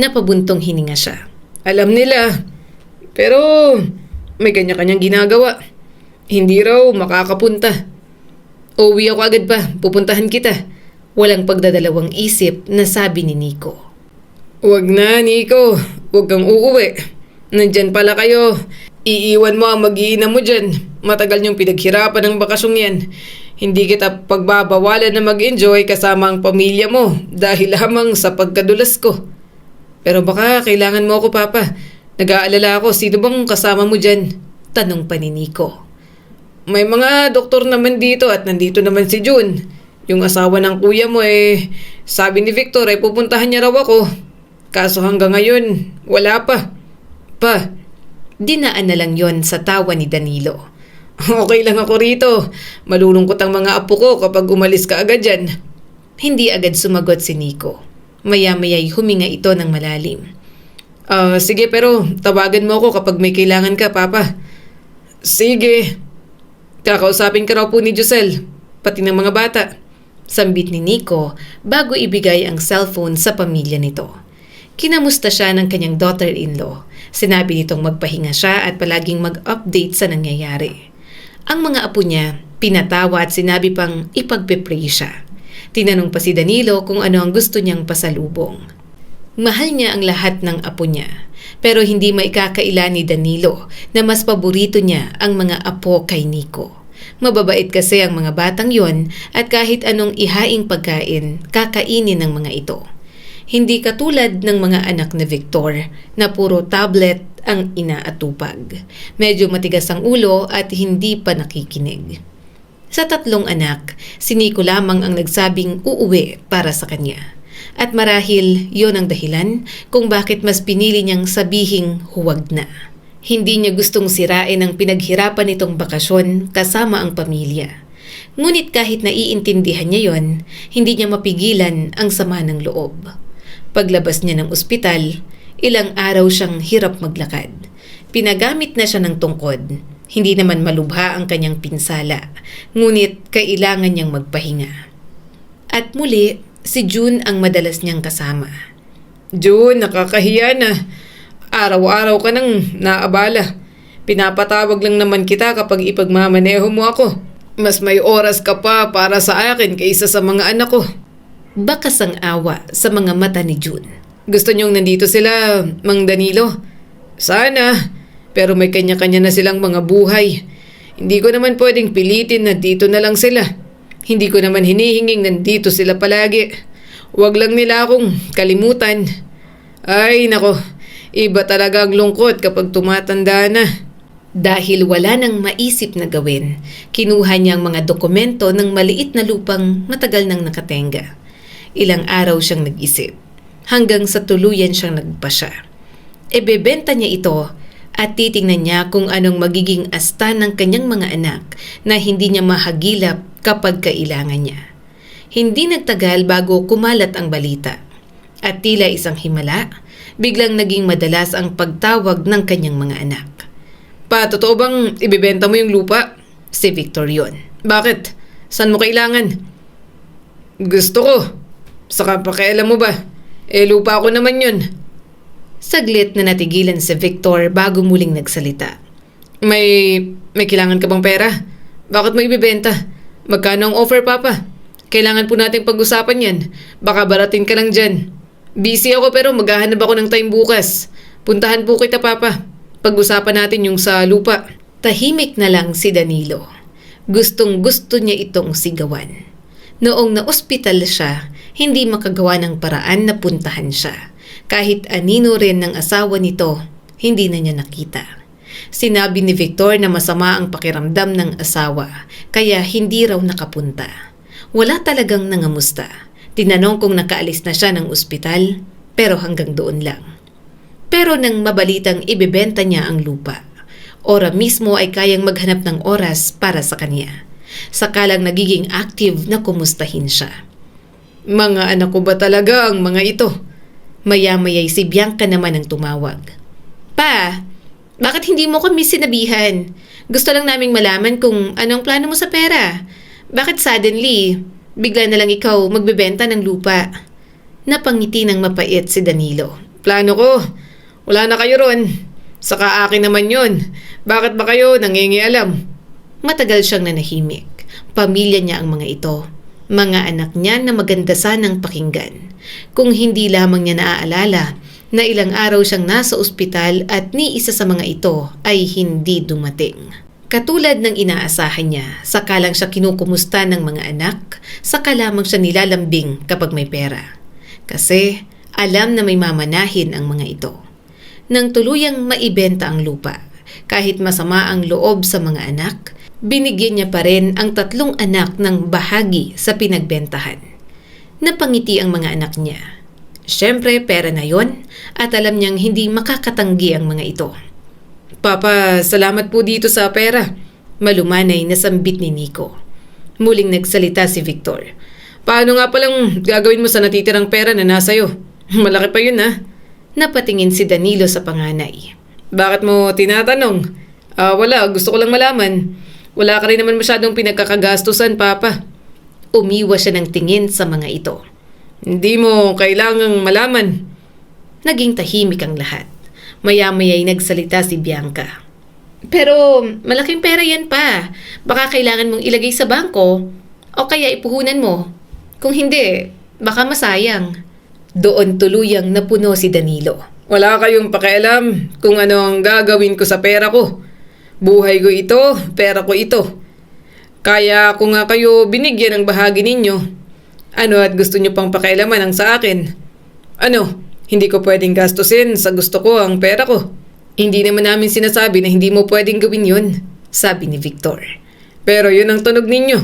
Napabuntong hininga siya. Alam nila. Pero may kanya-kanyang ginagawa. Hindi raw makakapunta. Uuwi ako agad pa. Pupuntahan kita. Walang pagdadalawang isip na sabi ni Nico. Huwag na, Nico. Huwag kang uuwi. Nandyan pala kayo. Iiwan mo ang mag-iina mo dyan. Matagal niyong pinaghirapan ng bakasyong yan. Hindi kita pagbabawalan na mag-enjoy kasama ang pamilya mo dahil lamang sa pagkadulas ko. Pero baka kailangan mo ako, Papa. Nag-aalala ako, sino bang kasama mo dyan? Tanong pa ni Nico. May mga doktor naman dito at nandito naman si June. Yung asawa ng kuya mo sabi ni Victor pupuntahan niya raw ako. Kaso hanggang ngayon, wala pa. Pa. Dinaan na lang yon sa tawa ni Danilo. Okay lang ako rito. Malulungkot ang mga apo ko kapag umalis ka agad dyan. Hindi agad sumagot si Nico. Maya-maya'y huminga ito ng malalim. Sige pero tawagan mo ako kapag may kailangan ka, Papa. Sige. Kakausapin ka raw po ni Giselle, pati ng mga bata. Sambit ni Nico bago ibigay ang cellphone sa pamilya nito. Kinamusta siya ng kanyang daughter-in-law. Sinabi nitong magpahinga siya at palaging mag-update sa nangyayari. Ang mga apo niya, pinatawa at sinabi pang ipagpe-pray siya. Tinanong pa si Danilo kung ano ang gusto niyang pasalubong. Mahal niya ang lahat ng apo niya, pero hindi maikakaila ni Danilo na mas paborito niya ang mga apo kay Nico. Mababait kasi ang mga batang yon at kahit anong ihaing pagkain, kakainin ng mga ito. Hindi katulad ng mga anak ni Victor na puro tablet ang inaatupag. Medyo matigas ang ulo at hindi pa nakikinig. Sa 3 anak, si Nico lamang ang nagsabing uuwi para sa kanya. At marahil yon ang dahilan kung bakit mas pinili niyang sabihing huwag na. Hindi niya gustong sirain ang pinaghirapan nitong bakasyon kasama ang pamilya. Ngunit kahit naiintindihan niya yon, hindi niya mapigilan ang sama ng loob. Paglabas niya ng ospital, ilang araw siyang hirap maglakad. Pinagamit na siya ng tungkod. Hindi naman malubha ang kanyang pinsala, ngunit kailangan niyang magpahinga. At muli, si June ang madalas niyang kasama. June, nakakahiya na. Araw-araw ka nang naabala. Pinapatawag lang naman kita kapag ipagmamaneho mo ako. Mas may oras ka pa para sa akin kaysa sa mga anak ko. Bakas ang awa sa mga mata ni June. Gusto niyong nandito sila, Mang Danilo? Sana, pero may kanya-kanya na silang mga buhay. Hindi ko naman pwedeng pilitin na dito na lang sila. Hindi ko naman hinihinging nandito sila palagi. Huwag lang nila akong kalimutan. Ay, nako, iba talaga ang lungkot kapag tumatanda na. Dahil wala nang maisip na gawin, kinuha niya ang mga dokumento ng maliit na lupang matagal nang nakatenga. Ilang araw siyang nag-isip, hanggang sa tuluyan siyang nagpasya. Ebebenta niya ito at titingnan niya kung anong magiging asta ng kanyang mga anak na hindi niya mahagilap kapag kailangan niya. Hindi nagtagal bago kumalat ang balita. At tila isang himala, biglang naging madalas ang pagtawag ng kanyang mga anak. Pa, totoo bang ibebenta mo yung lupa? Si Victor yun. Bakit? Saan mo kailangan? Gusto ko. Saka pakialam mo ba? Lupa ko naman yun. Saglit na natigilan si Victor bago muling nagsalita. May kailangan ka bang pera? Bakit mo ibebenta? Magkano ang offer, Papa? Kailangan po nating pag-usapan yan. Baka baratin ka lang dyan. Busy ako pero maghahanap ako ng time bukas. Puntahan po kita, Papa. Pag-usapan natin yung sa lupa. Tahimik na lang si Danilo. Gustong-gusto niya itong sigawan. Noong na-ospital siya, hindi makagawa ng paraan na puntahan siya. Kahit anino rin ng asawa nito, hindi na niya nakita. Sinabi ni Victor na masama ang pakiramdam ng asawa, kaya hindi raw nakapunta. Wala talagang nangamusta. Tinanong kung nakaalis na siya ng ospital, pero hanggang doon lang. Pero nang mabalitang ibebenta niya ang lupa, ora mismo ay kayang maghanap ng oras para sa kanya. Sakalang nagiging active na kumustahin siya. Mga anak ko ba talaga ang mga ito? Maya-maya'y si Bianca naman ang tumawag. Pa, bakit hindi mo kami sinabihan? Gusto lang naming malaman kung anong plano mo sa pera. Bakit suddenly, bigla na lang ikaw magbebenta ng lupa? Napangiti ng mapait si Danilo. Plano ko? Wala na kayo ron. Saka akin naman yun. Bakit ba kayo nangingialam? Matagal siyang nanahimik. Pamilya niya ang mga ito. Mga anak niya na maganda sanang pakinggan. Kung hindi lamang niya naaalala na ilang araw siyang nasa ospital at ni isa sa mga ito ay hindi dumating. Katulad ng inaasahan niya, saka lang siya kinukumusta ng mga anak, saka lamang siya nilalambing kapag may pera. Kasi alam na may mamanahin ang mga ito. Nang tuluyang maibenta ang lupa, kahit masama ang loob sa mga anak, binigyan niya pa rin ang 3 anak ng bahagi sa pinagbentahan. Napangiti ang mga anak niya. Siyempre, pera na yon at alam niyang hindi makakatanggi ang mga ito. Papa, salamat po dito sa pera. Malumanay na sambit ni Nico. Muling nagsalita si Victor. Paano nga palang gagawin mo sa natitirang pera na nasayo? Malaki pa yun, ha? Napatingin si Danilo sa panganay. Bakit mo tinatanong? Wala, gusto ko lang malaman. Wala ka rin naman masyadong pinagkakagastusan, Papa. Umiwas siya ng tingin sa mga ito. Hindi mo kailangang malaman. Naging tahimik ang lahat. Maya-maya'y nagsalita si Bianca. Pero malaking pera yan pa. Baka kailangan mong ilagay sa bangko o kaya ipuhunan mo. Kung hindi, baka masayang. Doon tuluyang napuno si Danilo. Wala kayong pakialam kung ano ang gagawin ko sa pera ko. Buhay ko ito, pera ko ito. Kaya kung nga kayo binigyan ng bahagi ninyo, ano at gusto nyo pang pakialaman ang sa akin? Ano, hindi ko pwedeng gastusin sa gusto ko ang pera ko. Hindi naman namin sinasabi na hindi mo pwedeng gawin yun, sabi ni Victor. Pero yun ang tunog ninyo.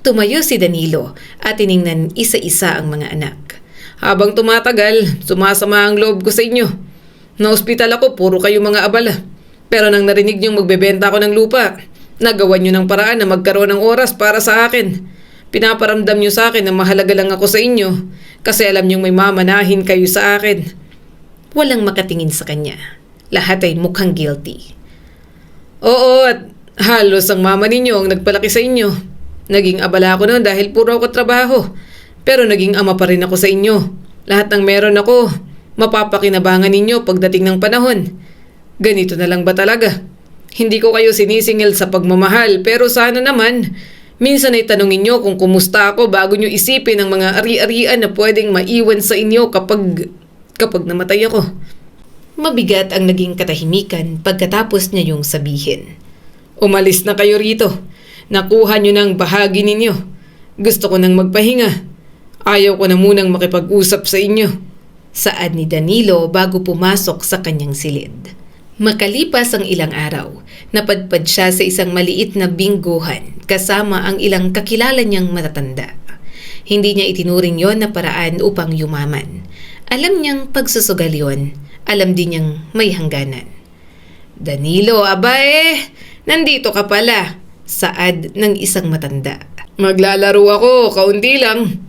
Tumayo si Danilo at tiningnan isa-isa ang mga anak. Habang tumatagal, sumasama ang loob ko sa inyo. Na-ospital ako, puro kayo mga abala. Pero nang narinig niyong magbebenta ako ng lupa, nagawan niyo ng paraan na magkaroon ng oras para sa akin. Pinaparamdam niyo sa akin na mahalaga lang ako sa inyo kasi alam niyong may mamanahin kayo sa akin. Walang makatingin sa kanya. Lahat ay mukhang guilty. Oo, at halos ang mama ninyo ang nagpalaki sa inyo. Naging abala ako noon dahil puro ako trabaho. Pero naging ama pa rin ako sa inyo. Lahat ng meron ako, mapapakinabangan ninyo pagdating ng panahon. Ganito na lang ba talaga? Hindi ko kayo sinisingil sa pagmamahal, pero sana naman, minsan ay tanongin nyo kung kumusta ako bago nyo isipin ang mga ari-arian na pwedeng maiwan sa inyo kapag namatay ako. Mabigat ang naging katahimikan pagkatapos niya yung sabihin. Umalis na kayo rito. Nakuha nyo ng bahagi ninyo. Gusto ko nang magpahinga. Ayaw ko na munang makipag-usap sa inyo. Saad ni Danilo bago pumasok sa kanyang silid. Makalipas ang ilang araw, napadpad siya sa isang maliit na bingguhan kasama ang ilang kakilala niyang matatanda. Hindi niya itinuring yon na paraan upang yumaman. Alam niyang pagsusugal yon, alam din niyang may hangganan. "Danilo, abae, nandito ka pala," saad ng isang matanda. Maglalaro ako, kaunti lang.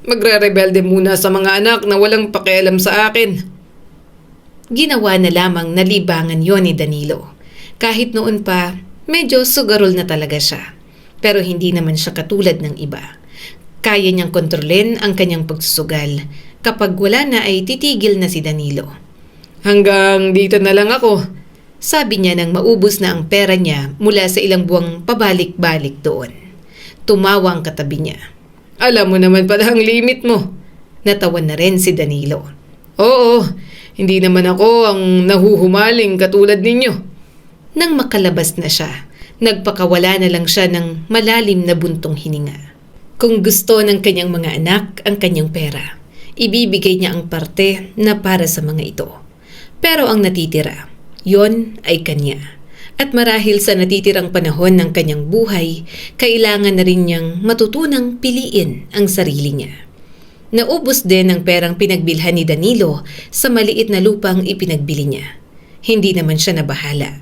Magre-rebelde muna sa mga anak na walang pakialam sa akin. Ginawa na lamang na libangan yon ni Danilo. Kahit noon pa, medyo sugarol na talaga siya. Pero hindi naman siya katulad ng iba. Kaya niyang kontrolin ang kanyang pagsusugal. Kapag wala na ay titigil na si Danilo. Hanggang dito na lang ako. Sabi niya nang maubos na ang pera niya mula sa ilang buwang pabalik-balik doon. Tumawa ang katabi niya. Alam mo naman pala ang limit mo. Natawan na rin si Danilo. Oo, hindi naman ako ang nahuhumaling katulad ninyo. Nang makalabas na siya, nagpakawala na lang siya ng malalim na buntong hininga. Kung gusto ng kanyang mga anak ang kanyang pera, ibibigay niya ang parte na para sa mga ito. Pero ang natitira, yon ay kanya. At marahil sa natitirang panahon ng kanyang buhay, kailangan na rin niyang matutunang piliin ang sarili niya. Naubos din ang perang pinagbilhan ni Danilo sa maliit na lupang ipinagbili niya. Hindi naman siya nabahala.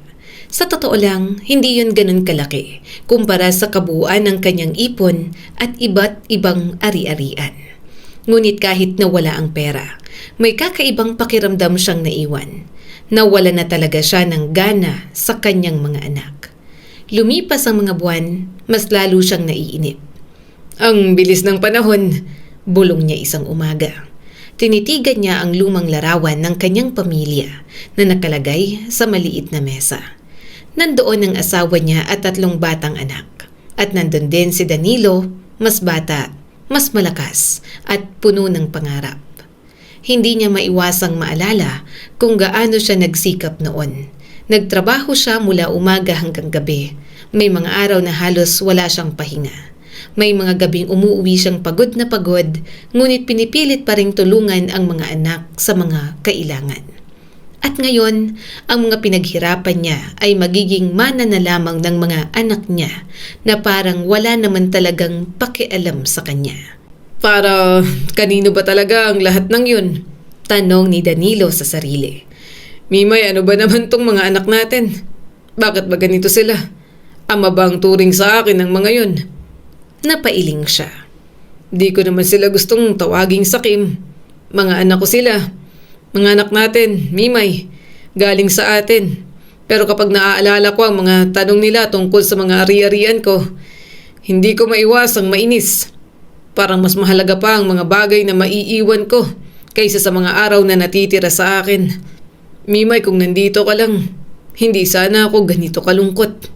Sa totoo lang, hindi yun ganun kalaki kumpara sa kabuuan ng kanyang ipon at iba't ibang ari-arian. Ngunit kahit nawala ang pera, may kakaibang pakiramdam siyang naiwan. Nawala na talaga siya ng gana sa kanyang mga anak. Lumipas ang mga buwan, mas lalo siyang naiinip. Ang bilis ng panahon. Bulong niya isang umaga. Tinitigan niya ang lumang larawan ng kanyang pamilya na nakalagay sa maliit na mesa. Nandoon ang asawa niya at 3 batang anak. At nandun din si Danilo, mas bata, mas malakas at puno ng pangarap. Hindi niya maiwasang maalala kung gaano siya nagsikap noon. Nagtrabaho siya mula umaga hanggang gabi. May mga araw na halos wala siyang pahinga. May mga gabing umuwi siyang pagod na pagod, ngunit pinipilit pa ring tulungan ang mga anak sa mga kailangan. At ngayon, ang mga pinaghirapan niya ay magiging mana na lamang ng mga anak niya na parang wala naman talagang pakialam sa kanya. Para kanino ba talaga ang lahat ng yun? Tanong ni Danilo sa sarili. Mimay, ano ba naman tong mga anak natin? Bakit ba ganito sila? Ama ba ang turing sa akin ng mga yun? Napailing siya. Di ko naman sila gustong tawaging sakim. Mga anak ko sila. Mga anak natin, Mimay, galing sa atin. Pero kapag naaalala ko ang mga tanong nila tungkol sa mga ari-arian ko, hindi ko maiwasang mainis. Parang mas mahalaga pa ang mga bagay na maiiwan ko kaysa sa mga araw na natitira sa akin. Mimay, kung nandito ka lang, hindi sana ako ganito kalungkot.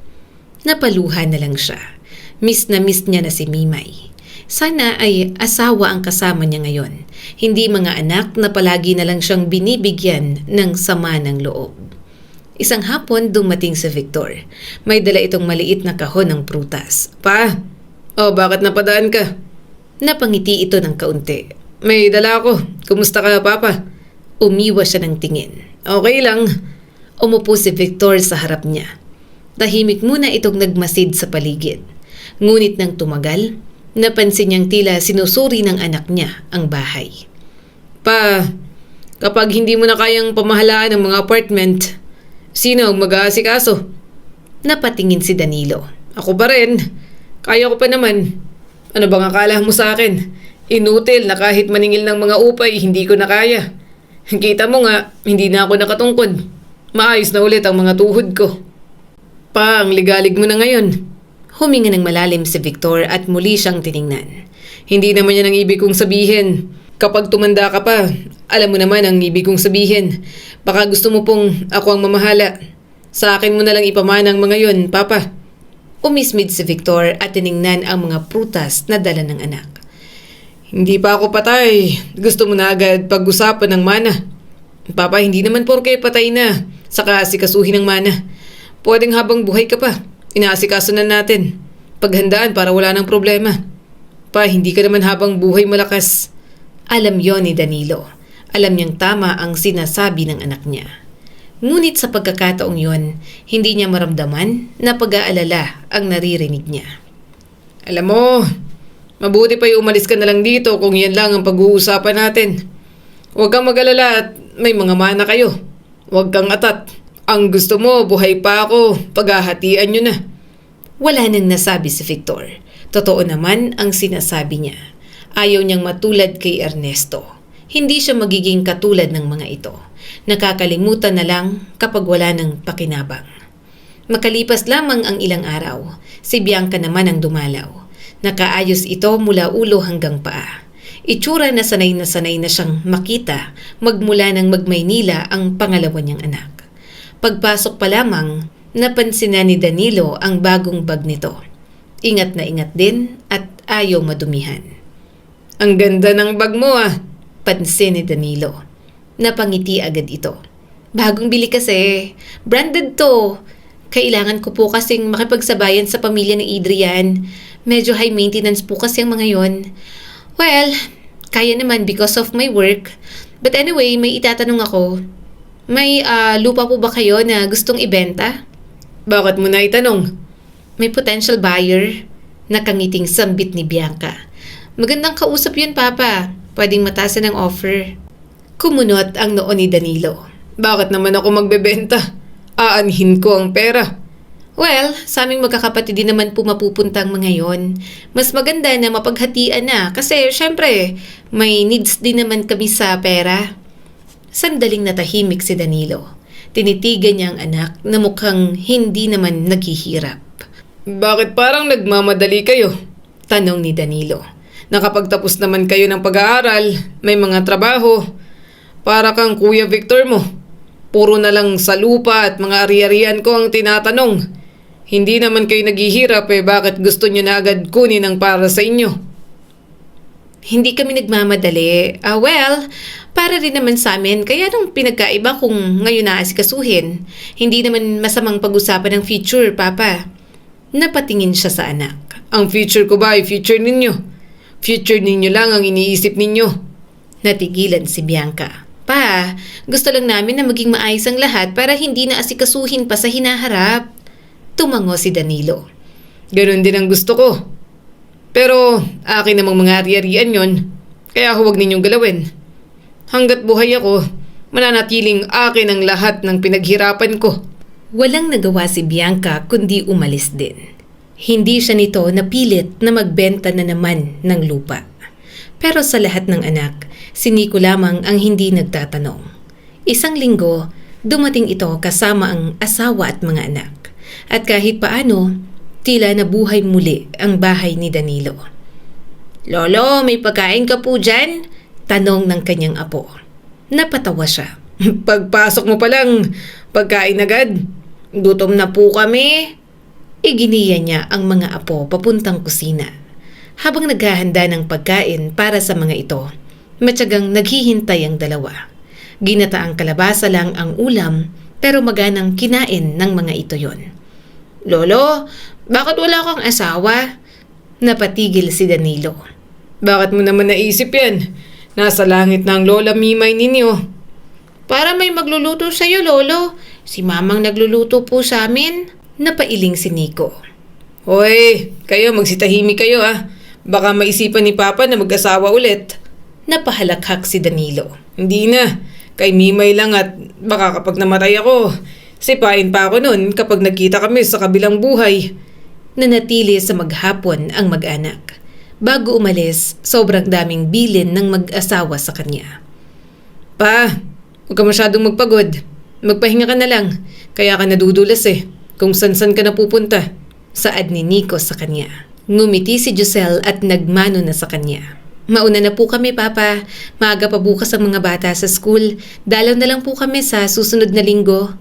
Napaluha na lang siya. Miss na miss niya na si Mimay. Sana ay asawa ang kasama niya ngayon, hindi mga anak na palagi na lang siyang binibigyan ng sama ng loob. Isang hapon dumating si Victor. May dala itong maliit na kahon ng prutas. Pa, bakit napadaan ka? Napangiti ito ng kaunti. May dala ako. Kumusta ka, Papa? Umiwas siya ng tingin. Okay lang. Umupo si Victor sa harap niya. Tahimik muna itong nagmasid sa paligid. Ngunit nang tumagal, napansin niyang tila sinusuri ng anak niya ang bahay. Pa, kapag hindi mo na kayang pamahalaan ng mga apartment, sino ang mag-aasikaso? Napatingin si Danilo. Ako pa rin. Kaya ko pa naman. Ano bang akala mo sa akin? Inutil na kahit maningil ng mga upay, hindi ko na kaya. Kita mo nga, hindi na ako nakatungkod. Maayos na ulit ang mga tuhod ko. Pa, ang ligalig mo na ngayon. Huminga ng malalim si Victor at muli siyang tiningnan. Hindi naman yan ang ibig kong sabihin. Kapag tumanda ka pa, alam mo naman ang ibig kong sabihin. Baka gusto mo pong ako ang mamahala. Sa akin mo na lang ipamana ang mga yon, Papa. Umismid si Victor at tiningnan ang mga prutas na dala ng anak. Hindi pa ako patay. Gusto mo na agad pag-usapan ng mana. Papa, hindi naman porke patay na, saka asikasuhin ng mana. Pwedeng habang buhay ka pa. Inaasikaso na natin. Paghandaan para wala ng problema. Pa, hindi ka naman habang buhay malakas. Alam yon ni Danilo. Alam niyang tama ang sinasabi ng anak niya. Ngunit sa pagkakataong yon, hindi niya maramdaman na pag-aalala ang naririnig niya. Alam mo, mabuti pa yung umalis ka na lang dito kung yan lang ang pag-uusapan natin. Huwag kang mag-alala at may mga mana kayo. Huwag kang atat. Ang gusto mo, buhay pa ako. Paghahatian nyo na. Wala nang nasabi si Victor. Totoo naman ang sinasabi niya. Ayaw niyang matulad kay Ernesto. Hindi siya magiging katulad ng mga ito. Nakakalimutan na lang kapag wala ng pakinabang. Makalipas lamang ang ilang araw, si Bianca naman ang dumalaw. Nakaayos ito mula ulo hanggang paa. Itsura na sanay na siyang makita magmula ng Magmaynila ang pangalawa niyang anak. Pagpasok pa lamang, napansin na ni Danilo ang bagong bag nito. Ingat na ingat din at ayaw madumihan. Ang ganda ng bag mo ah. Pansin ni Danilo. Napangiti agad ito. Bagong bili kasi. Branded to. Kailangan ko po kasing makipagsabayan sa pamilya ni Adrian. Medyo high maintenance po kasi ang mga yon. Well, kaya naman because of my work. But anyway, may itatanong ako. May lupa po ba kayo na gustong ibenta? Bakit mo na itanong? May potential buyer. Nakangiting sambit ni Bianca. Magandang kausap yun, Papa. Pwedeng mataasan ng offer. Kumunot ang noo ni Danilo. Bakit naman ako magbebenta? Aanhin ko ang pera. Well, sa aming magkakapatid din naman po mapupunta ang mga yon. Mas maganda na mapaghatian na kasi syempre may needs din naman kami sa pera. Sandaling natahimik si Danilo. Tinitigan niya ang anak na mukhang hindi naman naghihirap. Bakit parang nagmamadali kayo? Tanong ni Danilo. Nakapagtapos naman kayo ng pag-aaral, may mga trabaho. Para kang Kuya Victor mo. Puro na lang sa lupa at mga ari-arian ko ang tinatanong. Hindi naman kayo naghihirap bakit gusto nyo na agad kunin ang para sa inyo? Hindi kami nagmamadali. Well, para rin naman sa amin, kaya nung pinagkaiba kung ngayon naasikasuhin. Hindi naman masamang pag-usapan ng future, Papa. Napatingin siya sa anak. Ang future ko ba ay future ninyo? Future ninyo lang ang iniisip ninyo. Natigilan si Bianca. Pa, gusto lang namin na maging maayos ang lahat para hindi na asikasuhin pa sa hinaharap. Tumango si Danilo. Ganon din ang gusto ko. Pero akin namang mga ari-arian yon, kaya huwag ninyong galawin. Hanggat buhay ako, mananatiling akin ang lahat ng pinaghirapan ko. Walang nagawa si Bianca kundi umalis din. Hindi siya nito napilit na magbenta na naman ng lupa. Pero sa lahat ng anak, si Nico lamang ang hindi nagtatanong. Isang linggo, dumating ito kasama ang asawa at mga anak. At kahit paano, tila nabuhay muli ang bahay ni Danilo. Lolo, may pagkain ka po dyan? Tanong ng kanyang apo. Napatawa siya. Pagpasok mo pa lang, pagkain agad. Gutom na po kami. Iginiya niya ang mga apo papuntang kusina. Habang naghahanda ng pagkain para sa mga ito, matyagang naghihintay ang dalawa. Ginataang kalabasa lang ang ulam pero maganang kinain ng mga ito yon. Lolo, bakit wala kang asawa? Napatigil si Danilo. Bakit mo naman naisip yan? Nasa langit na ang lola Mimay ninyo. Para may magluluto sa'yo, Lolo. Si Mamang nagluluto po sa amin. Napailing si Nico. Hoy, kayo magsitahimik kayo ah. Baka maisipan ni Papa na mag-asawa ulit. Napahalakhak si Danilo. Hindi na. Kay Mimay lang at baka kapag namatay ako, sipain pa ako nun kapag nagkita kami sa kabilang buhay. Nanatili sa maghapon ang mag-anak. Bago umalis, sobrang daming bilin ng mag-asawa sa kanya. Pa, huwag ka masyadong magpagod. Magpahinga ka na lang. Kaya ka nadudulas kung san-san ka napupunta. Saad ni Nico sa kanya. Ngumiti si Giselle at nagmano na sa kanya. Mauna na po kami, Papa. Maaga pa bukas ang mga bata sa school. Dalaw na lang po kami sa susunod na linggo.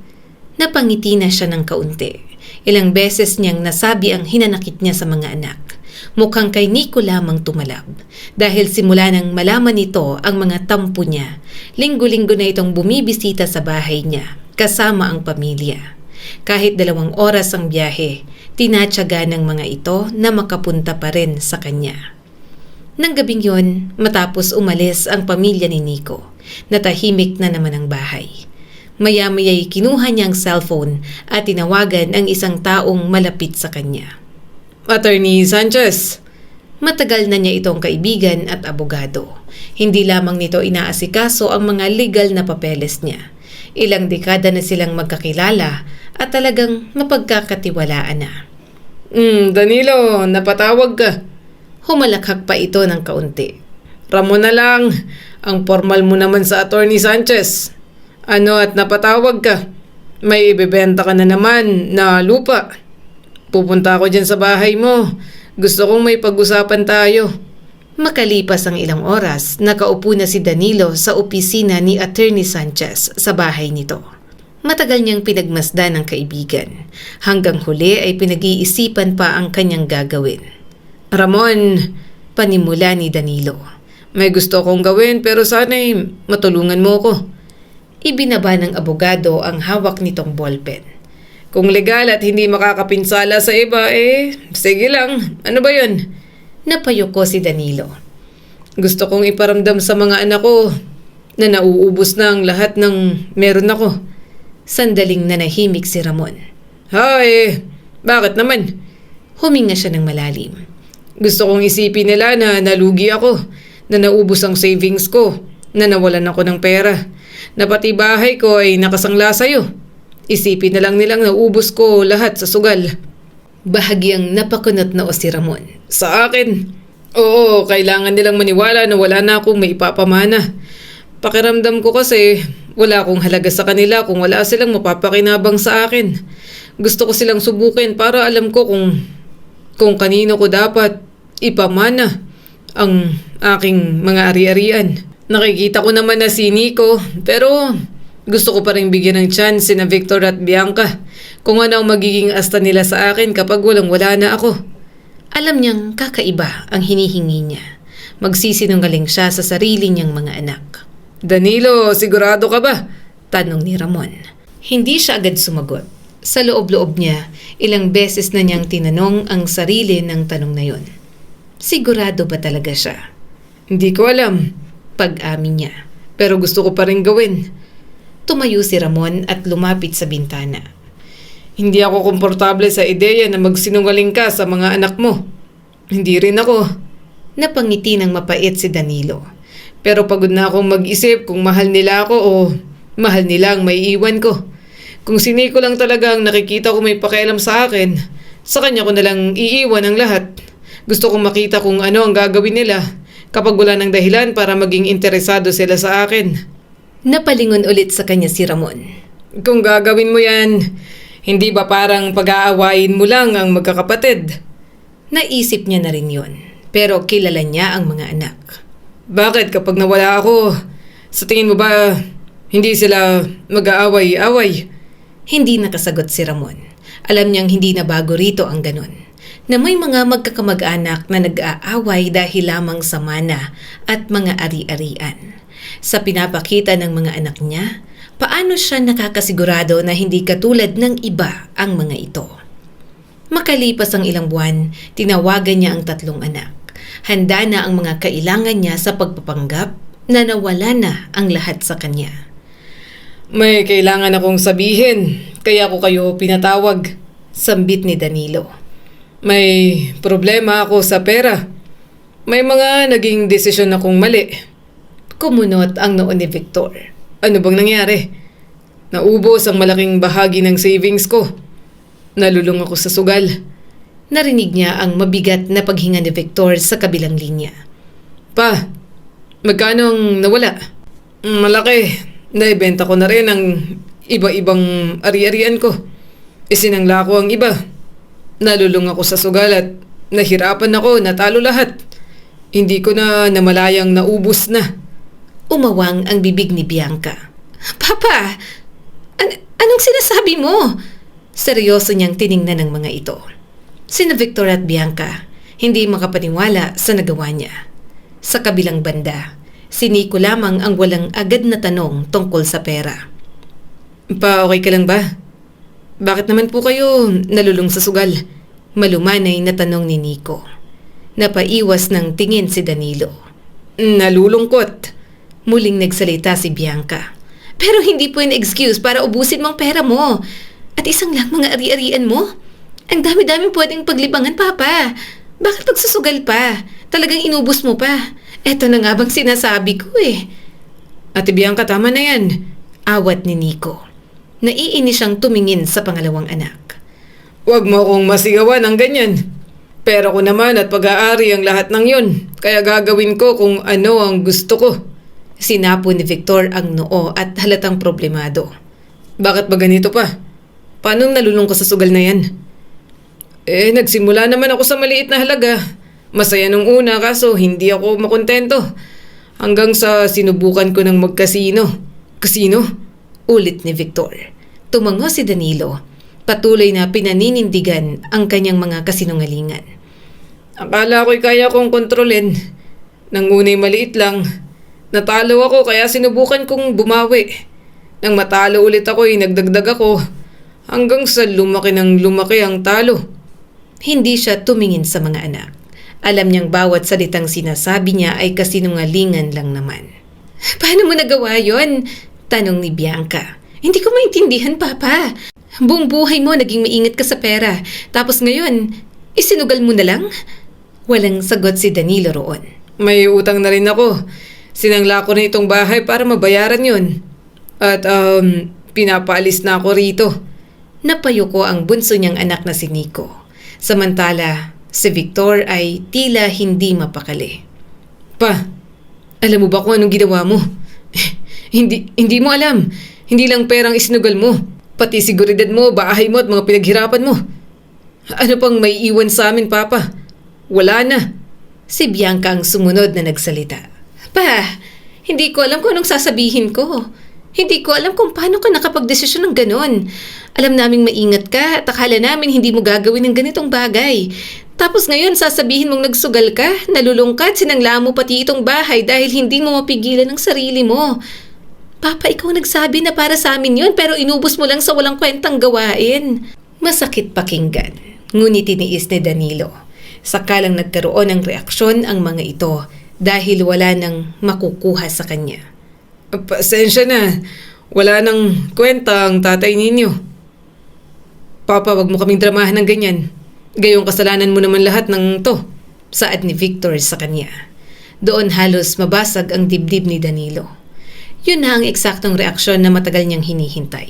Napangiti na siya ng kaunti. Ilang beses niyang nasabi ang hinanakit niya sa mga anak. Mukhang kay Nico lamang tumalab. Dahil simula nang malaman nito ang mga tampo niya, linggo-linggo na itong bumibisita sa bahay niya, kasama ang pamilya. Kahit 2 oras ang biyahe, tinatyaga ng mga ito na makapunta pa rin sa kanya. Nang gabing yon, matapos umalis ang pamilya ni Nico, natahimik na naman ang bahay. Maya-maya'y kinuha niya ang cellphone at tinawagan ang isang taong malapit sa kanya. Attorney Sanchez. Matagal na niya itong kaibigan at abogado. Hindi lamang nito inaasikaso ang mga legal na papeles niya. Ilang dekada na silang magkakilala at talagang mapagkakatiwalaan na. Danilo, napatawag ka. Humalakhak pa ito ng kaunti. Ramon na lang. Ang formal mo naman sa Attorney Sanchez. Ano at napatawag ka? May ibebenta ka na naman na lupa. Pupunta ako dyan sa bahay mo. Gusto kong may pag-usapan tayo. Makalipas ang ilang oras, nakaupo na si Danilo sa opisina ni Attorney Sanchez sa bahay nito. Matagal niyang pinagmasdan ng kaibigan. Hanggang huli ay pinag-iisipan pa ang kanyang gagawin. Ramon, Panimula ni Danilo. may gusto kong gawin pero sana'y matulungan mo ko. Ibinaba ng abogado ang hawak nitong ballpen. Kung legal at hindi makakapinsala sa iba, sige lang. Ano ba yun? Napayuko si Danilo. Gusto kong iparamdam sa mga anak ko na nauubos na ang lahat ng meron ako. Sandaling nanahimik si Ramon. Bakit naman? Huminga siya ng malalim. Gusto kong isipin nila na nalugi ako, na naubos ang savings ko, na nawalan ako ng pera, na pati bahay ko ay nakasangla sa'yo. Isipin na lang nilang naubos ko lahat sa sugal. Bahagyang napakunot na si Ramon. Sa akin, oo, kailangan nilang maniwala na wala na akong maipapamana. Pakiramdam ko kasi wala akong halaga sa kanila kung wala silang mapapakinabang sa akin. Gusto ko silang subukin para alam ko kung kanino ko dapat ipamana ang aking mga ari-arian. Nakikita ko naman na si Nico, pero gusto ko pa rin bigyan ng chance na Victor at Bianca kung ano ang magiging asta nila sa akin kapag walang-wala na ako. Alam niyang kakaiba ang hinihingi niya. Magsisinungaling siya sa sarili niyang mga anak. Danilo, sigurado ka ba? Tanong ni Ramon. Hindi siya agad sumagot. Sa loob-loob niya, ilang beses na niyang tinanong ang sarili ng tanong na yon. Sigurado ba talaga siya? Hindi ko alam. Pag-amin niya. Pero gusto ko pa rin gawin. Tumayo si Ramon at lumapit sa bintana. Hindi ako komportable sa ideya na magsinungaling ka sa mga anak mo. Hindi rin ako. Napangiti ng mapait si Danilo. Pero pagod na akong mag-isip kung mahal nila ako o mahal nila ang maiiwan ko. Kung si Nico lang talaga ang nakikita ko may pakialam sa akin, sa kanya ko nalang iiwan ang lahat. Gusto kong makita kung ano ang gagawin nila kapag wala ng dahilan para maging interesado sila sa akin. Napalingon ulit sa kanya si Ramon. Kung gagawin mo yan, hindi ba parang pag-aawayin mo lang ang magkakapatid? Naisip niya na rin yon, pero kilala niya ang mga anak. Bakit kapag nawala ako, sa tingin mo ba hindi sila mag-aaway-away? Hindi nakasagot si Ramon. Alam niyang hindi na bago rito ang ganun. Na may mga magkakamag-anak na nag-aaway dahil lamang sa mana at mga ari-arian. Sa pinapakita ng mga anak niya, paano siya nakakasigurado na hindi katulad ng iba ang mga ito? Makalipas ang ilang buwan, tinawagan niya ang 3 anak. Handa na ang mga kailangan niya sa pagpapanggap na nawala na ang lahat sa kanya. May kailangan akong sabihin, kaya ko kayo pinatawag. Sambit ni Danilo. May problema ako sa pera. May mga naging desisyon akong mali. Kumunot ang noo ni Victor. Ano bang nangyari? Naubos ang malaking bahagi ng savings ko. Nalulung ako sa sugal. Narinig niya ang mabigat na paghinga ni Victor sa kabilang linya. Pa, magkano ang nawala? Malaki. Naibenta ko na rin ang iba-ibang ari-arian ko. Isinangla ko ang iba. Nalulung ako sa sugal at nahirapan ako, natalo lahat. Hindi ko na namalayang naubos na. Umawang ang bibig ni Bianca. Papa, anong sinasabi mo? Seryoso niyang tiningnan ng mga ito. Sina Victor at Bianca, hindi makapaniwala sa nagawa niya. Sa kabilang banda, si Nico lamang ang walang agad na tanong tungkol sa pera. Pa, okay ka lang ba? Bakit naman po kayo nalulung sa sugal? Malumanay na tanong ni Nico. Napaiwas ng tingin si Danilo. Nalulungkot. Muling nagsalita si Bianca. Pero hindi po yung excuse para ubusin mong pera mo. At isang lang mga ari-arian mo. Ang dami-dami pwedeng paglibangan, Papa. Bakit pagsusugal pa? Talagang inubos mo pa. Eto na nga bang sinasabi ko eh. Ate Bianca, tama na yan. Awat ni Nico. Naiinis siyang tumingin sa pangalawang anak. Huwag mo akong masigawan ng ganyan. Pera ko naman at pag-aari ang lahat ng yun. Kaya gagawin ko kung ano ang gusto ko. Sinapo ni Victor ang noo at halatang problemado. Bakit ba ganito pa? Paano nalulung ka sa sugal na yan? Nagsimula naman ako sa maliit na halaga. Masaya nung una kaso hindi ako makontento. Hanggang sa sinubukan ko ng magkasino. Kasino? Ulit ni Victor. Tumango si Danilo. Patuloy na pinaninindigan ang kanyang mga kasinungalingan. Akala ko'y kaya kong kontrolin. Nang una'y maliit lang. Natalo ako kaya sinubukan kong bumawi. Nang matalo ulit ako'y nagdagdag ako. Hanggang sa lumaki ng lumaki ang talo. Hindi siya tumingin sa mga anak. Alam niyang bawat salitang sinasabi niya ay kasinungalingan lang naman. Paano mo nagawa yon? Tanong ni Bianca. Hindi ko maintindihan, Papa. Buong buhay mo naging maingat ka sa pera. Tapos ngayon, isinugal mo na lang? Walang sagot si Danilo roon. May utang na rin ako. Sinangla ko na itong bahay para mabayaran yun. At pinapaalis na ako rito. Napayuko ang bunso niyang anak na si Nico. Samantala, si Victor ay tila hindi mapakali. Pa, alam mo ba kung anong ginawa mo? Hindi mo alam. Hindi lang perang isinugal mo. Pati seguridad mo, bahay mo at mga pinaghirapan mo. Ano pang may iwan sa amin, Papa? Wala na. Si Bianca ang sumunod na nagsalita. Pa, hindi ko alam kung anong sasabihin ko. Hindi ko alam kung paano ka nakapagdesisyon ng ganon. Alam naming maingat ka at akala namin hindi mo gagawin ng ganitong bagay. Tapos ngayon sasabihin mong nagsugal ka, nalulungkat, sinangla mo pati itong bahay dahil hindi mo mapigilan ang sarili mo. Papa, ikaw nagsabi na para sa amin yun pero inubos mo lang sa walang kwentang gawain. Masakit pakinggan, ngunit tiniis ni Danilo. Sakalang nagkaroon ng reaksyon ang mga ito dahil wala nang makukuha sa kanya. Pasensya na. Wala nang kwenta ang tatay ninyo. Papa, wag mo kaming dramahan ng ganyan. Gayong kasalanan mo naman lahat ng to. Saad ni Victor sa kanya. Doon halos mabasag ang dibdib ni Danilo. Yun na ang eksaktong reaksyon na matagal niyang hinihintay.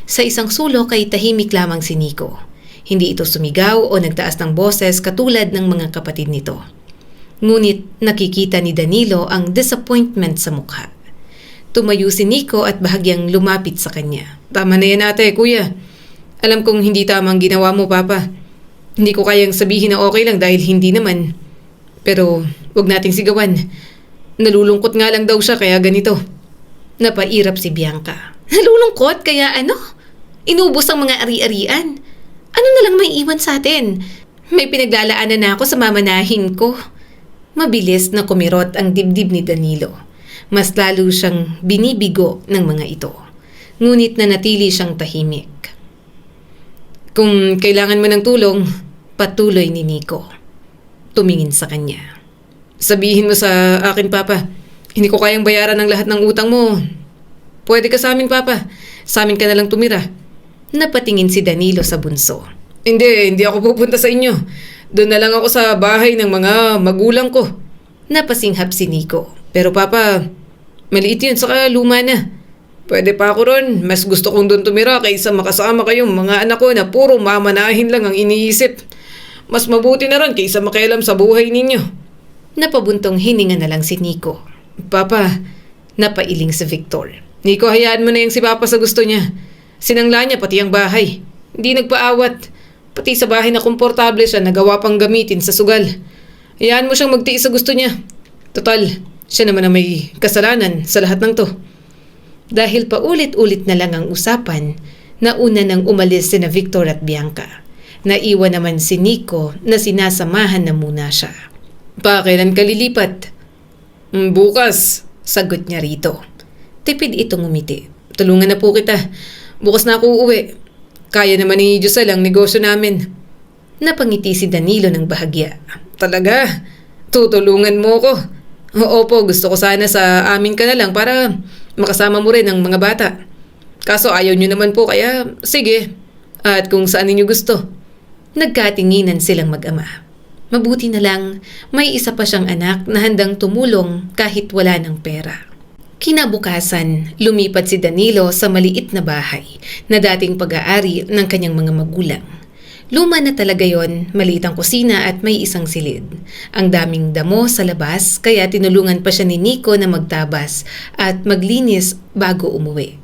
Sa isang sulok ay tahimik lamang si Nico. Hindi ito sumigaw o nagtaas ng boses katulad ng mga kapatid nito. Ngunit nakikita ni Danilo ang disappointment sa mukha. Tumayo si Nico at bahagyang lumapit sa kanya. Tama na yan ate, kuya. Alam kong hindi tama ang ginawa mo, Papa. Hindi ko kayang sabihin na okay lang dahil hindi naman. Pero wag nating sigawan. Nalulungkot nga lang daw siya kaya ganito. Napairap si Bianca. Nalulungkot kaya ano? Inubos ang mga ari-arian. Ano na lang may iwan sa atin? May pinaglalaanan na ako sa mamanahin ko. Mabilis na kumirot ang dibdib ni Danilo. Mas lalo siyang binibigo ng mga ito. Ngunit nanatili siyang tahimik. Kung kailangan mo ng tulong, patuloy ni Nico. Tumingin sa kanya. Sabihin mo sa akin, Papa. Hindi ko kayang bayaran ang lahat ng utang mo. Pwede ka sa amin, Papa. Sa amin ka na lang tumira. Napatingin si Danilo sa bunso. Hindi ako pupunta sa inyo. Doon na lang ako sa bahay ng mga magulang ko. Napasinghap si Nico. Pero Papa, maliit yun, saka luma na. Pwede pa ako ron. Mas gusto kong doon tumira kaysa makasama kayong mga anak ko na puro mamanahin lang ang iniisip. Mas mabuti na ron kaysa makialam sa buhay ninyo. Napabuntong hininga na lang si Nico. Papa, napailing si Victor. Nico, hayaan mo na yung si Papa sa gusto niya. Sinangla niya pati ang bahay. Hindi nagpaawat. Pati sa bahay na komportable siya, nagawa pang gamitin sa sugal. Hayaan mo siyang magtiis sa gusto niya. Total, siya naman ang may kasalanan sa lahat ng to. Dahil paulit-ulit na lang ang usapan, nauna nang umalis sina Victor at Bianca. Naiwan naman si Nico na sinasamahan na muna siya. Pa, kailan ka lilipat? Bukas, sagot niya rito. Tipid itong umiti. Tulungan na po kita. Bukas na ako uuwi. Kaya naman ni Josel ang negosyo namin. Napangiti si Danilo ng bahagya. Talaga? Tutulungan mo ko? Oo po, gusto ko sana sa amin ka na lang para makasama mo rin ang mga bata. Kaso ayaw nyo naman po kaya sige. At kung saan ninyo gusto. Nagkatinginan silang mag-ama. Mabuti na lang, may isa pa siyang anak na handang tumulong kahit wala ng pera. Kinabukasan, lumipat si Danilo sa maliit na bahay na dating pag-aari ng kanyang mga magulang. Luma na talaga yon, maliit ang kusina at may isang silid. Ang daming damo sa labas kaya tinulungan pa siya ni Nico na magtabas at maglinis bago umuwi.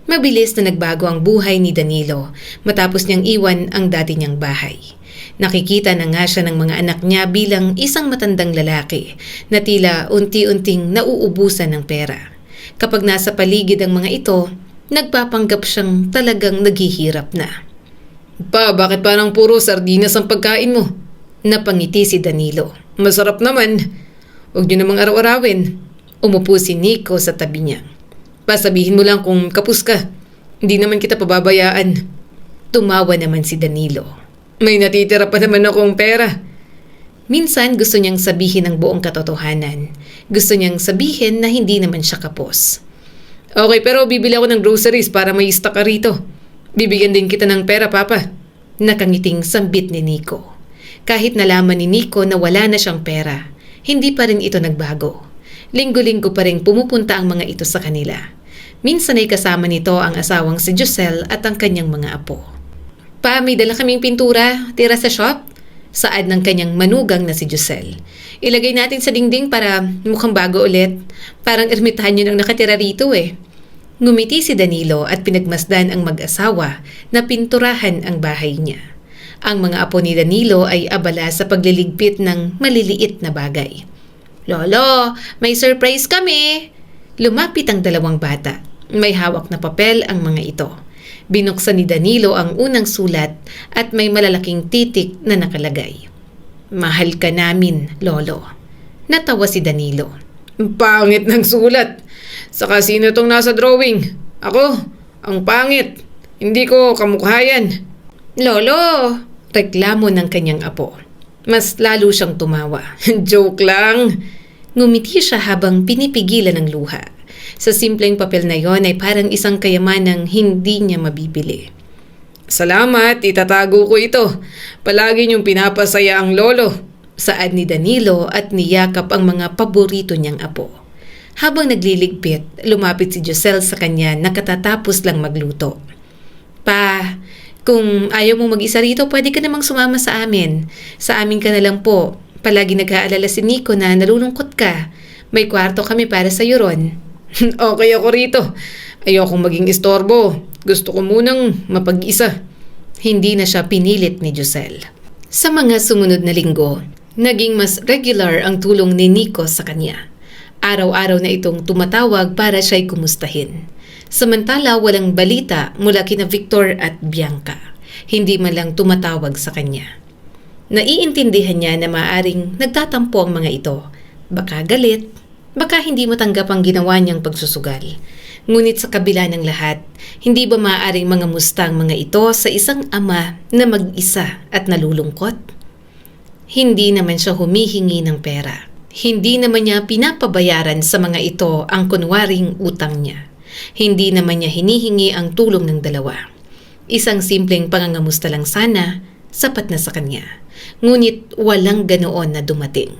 Mabilis na nagbago ang buhay ni Danilo matapos niyang iwan ang dati niyang bahay. Nakikita na nga siya ng mga anak niya bilang isang matandang lalaki na tila unti-unting nauubusan ng pera. Kapag nasa paligid ang mga ito, nagpapanggap siyang talagang naghihirap na. Pa, bakit parang puro sardinas ang pagkain mo? Napangiti si Danilo. Masarap naman. Huwag nyo namang araw-arawin. Umupo si Nico sa tabi niya. Pasabihin mo lang kung kapus ka. Hindi naman kita pababayaan. Tumawa naman si Danilo. May natitira pa naman akong pera. Minsan gusto niyang sabihin ang buong katotohanan. Gusto niyang sabihin na hindi naman siya kapos. Okay, pero bibili ako ng groceries para may stock ka rito. Bibigyan din kita ng pera, Papa. Nakangiting sambit ni Nico. Kahit nalaman ni Nico na wala na siyang pera, hindi pa rin ito nagbago. Linggo-linggo pa rin pumupunta ang mga ito sa kanila. Minsan ay kasama nito ang asawang si Josel at ang kanyang mga apo. Pa, may dala kaming pintura, tira sa shop? Saad ng kanyang manugang na si Josel. Ilagay natin sa dingding para mukhang bago ulit. Parang ermitahan yun ang nakatira rito eh. Ngumiti si Danilo at pinagmasdan ang mag-asawa na pinturahan ang bahay niya. Ang mga apo ni Danilo ay abala sa pagliligpit ng maliliit na bagay. Lolo, may surprise kami! Lumapit ang dalawang bata. May hawak na papel ang mga ito. Binuksan ni Danilo ang unang sulat at may malalaking titik na nakalagay. Mahal ka namin, Lolo. Natawa si Danilo. Pangit ng sulat. Saka sino tong nasa drawing? Ako, ang pangit. Hindi ko kamukha yan. Lolo! Reklamo ng kanyang apo. Mas lalo siyang tumawa. Joke lang. Ngumiti siya habang pinipigilan ng luha. Sa simpleng papel na yon ay parang isang kayamanang hindi niya mabibili. Salamat, itatago ko ito. Palagi niyong pinapasaya ang lolo. Saad ni Danilo at niyakap ang mga paborito niyang apo. Habang nagliligpit, lumapit si Josel sa kanya na katatapos lang magluto. Pa, kung ayaw mong mag-isa rito, pwede ka namang sumama sa amin. Sa amin ka na lang po. Palagi nag-aalala si Nico na nalulungkot ka. May kwarto kami para sa ron. Okay ako rito. Ayokong maging istorbo. Gusto ko munang mapag-isa. Hindi na siya pinilit ni Josel. Sa mga sumunod na linggo, naging mas regular ang tulong ni Nico sa kanya. Araw-araw na itong tumatawag para siya'y kumustahin. Samantala walang balita mula kina Victor at Bianca. Hindi man lang tumatawag sa kanya. Naiintindihan niya na maaring nagtatampo ang mga ito. Baka galit, baka hindi matanggap ang ginawa niyang pagsusugal. Ngunit sa kabila ng lahat, hindi ba maaaring mga musta ang mga ito sa isang ama na mag-isa at nalulungkot? Hindi naman siya humihingi ng pera. Hindi naman niya pinapabayaran sa mga ito ang kunwaring utang niya. Hindi naman niya hinihingi ang tulong ng dalawa. Isang simpleng pangangamusta lang sana, sapat na sa kanya. Ngunit walang ganoon na dumating.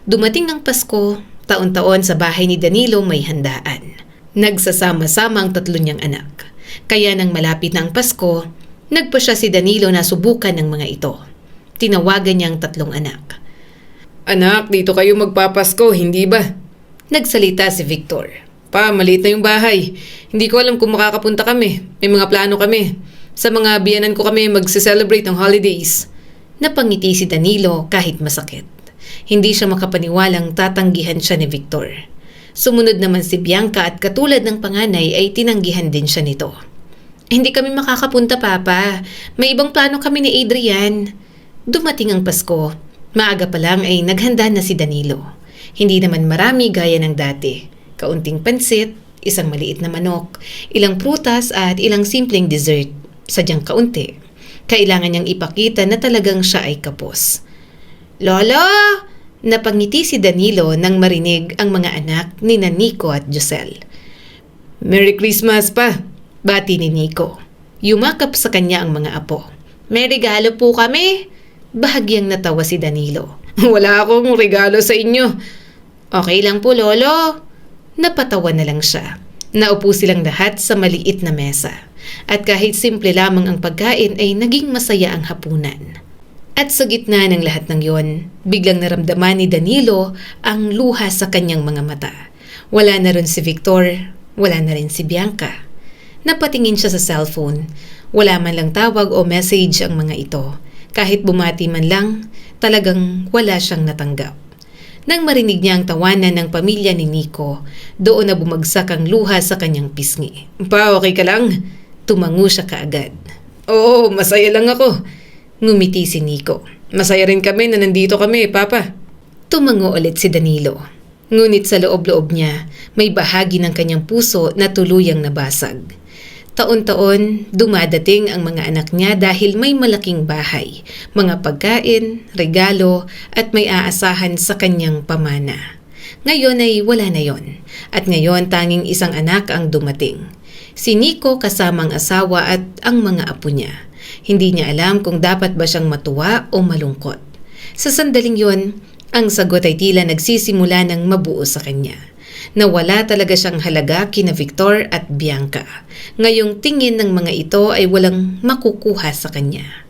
Dumating ang Pasko, taon-taon sa bahay ni Danilo may handaan. Nagsasama-sama ang tatlo niyang anak. Kaya nang malapit na ang Pasko, nagpa siya si Danilo na subukan ng mga ito. Tinawagan niya ang tatlong anak. Anak, dito kayo magpapasko, hindi ba? Nagsalita si Victor. Pa, maliit na yung bahay. Hindi ko alam kung makakapunta kami. May mga plano kami. Sa mga biyanan ko kami magse-celebrate ng holidays. Napangiti si Danilo kahit masakit. Hindi siya makapaniwalang tatanggihan siya ni Victor. Sumunod naman si Bianca at katulad ng panganay ay tinanggihan din siya nito. Hindi kami makakapunta, Papa. May ibang plano kami ni Adrian. Dumating ang Pasko. Maaga pa lang ay naghanda na si Danilo. Hindi naman marami gaya ng dati. Kaunting pansit, isang maliit na manok, ilang prutas at ilang simpleng dessert. Sadyang kaunti. Kailangan niyang ipakita na talagang siya ay kapos. Lolo! Napangiti si Danilo nang marinig ang mga anak ni Nico at Josel. Merry Christmas pa. Bati ni Nico. Yumakap sa kanya ang mga apo. May regalo po kami. Bahagyang natawa si Danilo. Wala akong regalo sa inyo. Okay lang po, Lolo. Napatawa na lang siya. Naupo silang lahat sa maliit na mesa. At kahit simple lamang ang pagkain ay naging masaya ang hapunan. At sa gitna ng lahat ng yon, biglang naramdaman ni Danilo ang luha sa kanyang mga mata. Wala na rin si Victor, wala na rin si Bianca. Napatingin siya sa cellphone. Wala man lang tawag o message ang mga ito. Kahit bumati man lang, talagang wala siyang natanggap. Nang marinig niya ang tawanan ng pamilya ni Nico, doon na bumagsak ang luha sa kanyang pisngi. Pa, okay ka lang? Tumango siya kaagad. Oo, masaya lang ako. Ngumiti si Nico. Masaya rin kami na nandito kami, Papa. Tumango ulit si Danilo. Ngunit sa loob-loob niya, may bahagi ng kanyang puso na tuluyang nabasag. Taon-taon, dumadating ang mga anak niya dahil may malaking bahay, mga pagkain, regalo, at may aasahan sa kanyang pamana. Ngayon ay wala na yon. At ngayon tanging isang anak ang dumating. Si Nico kasamang asawa at ang mga apo niya. Hindi niya alam kung dapat ba siyang matuwa o malungkot. Sa sandaling yon, ang sagot ay tila nagsisimula ng mabuo sa kanya. Nawala talaga siyang halaga kina Victor at Bianca. Ngayong tingin ng mga ito ay walang makukuha sa kanya.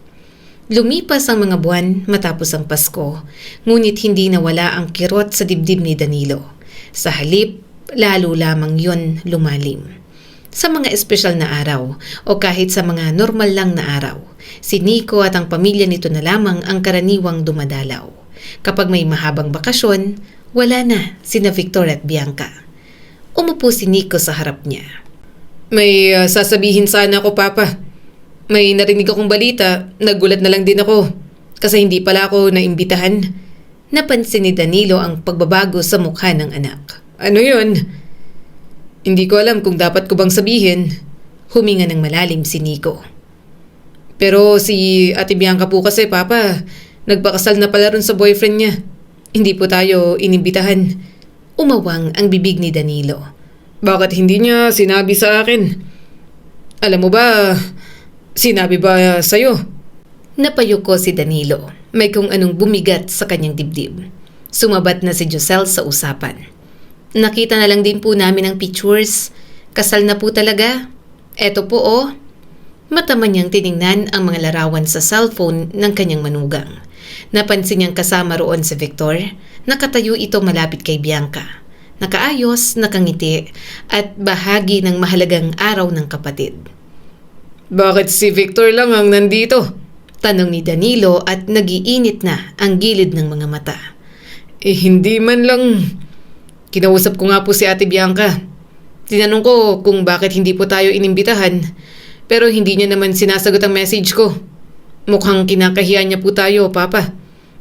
Lumipas ang mga buwan matapos ang Pasko, ngunit hindi nawala ang kirot sa dibdib ni Danilo. Sa halip, lalo lamang yon lumalim. Sa mga espesyal na araw o kahit sa mga normal lang na araw, si Nico at ang pamilya nito na lamang ang karaniwang dumadalaw. Kapag may mahabang bakasyon, wala na sina Victor at Bianca. Umupo si Nico sa harap niya. May sasabihin sana ako, Papa. May narinig akong balita, nagulat na lang din ako. Kasi hindi pala ako naimbitahan. Napansin ni Danilo ang pagbabago sa mukha ng anak. Ano yun? Hindi ko alam kung dapat ko bang sabihin. Huminga ng malalim si Nico. Pero si Ate Bianca po kasi, Papa, nagpakasal na pala rin sa boyfriend niya. Hindi po tayo inimbitahan. Umawang ang bibig ni Danilo. Bakit hindi niya sinabi sa akin? Alam mo ba, sinabi ba sa'yo? Napayuko si Danilo. May kung anong bumigat sa kanyang dibdib. Sumabat na si Josel sa usapan. Nakita na lang din po namin ang pictures. Kasal na po talaga. Eto po oh. Mataman niyang tiningnan ang mga larawan sa cellphone ng kanyang manugang. Napansin niyang kasama roon si Victor. Nakatayo ito malapit kay Bianca. Nakaayos, nakangiti, at bahagi ng mahalagang araw ng kapatid. Bakit si Victor lang ang nandito? Tanong ni Danilo at nagiinit na ang gilid ng mga mata. Hindi man lang. Kinausap ko nga po si Ate Bianca. Tinanong ko kung bakit hindi po tayo inimbitahan. Pero hindi niya naman sinasagot ang message ko. Mukhang kinakahiya niya po tayo, Papa.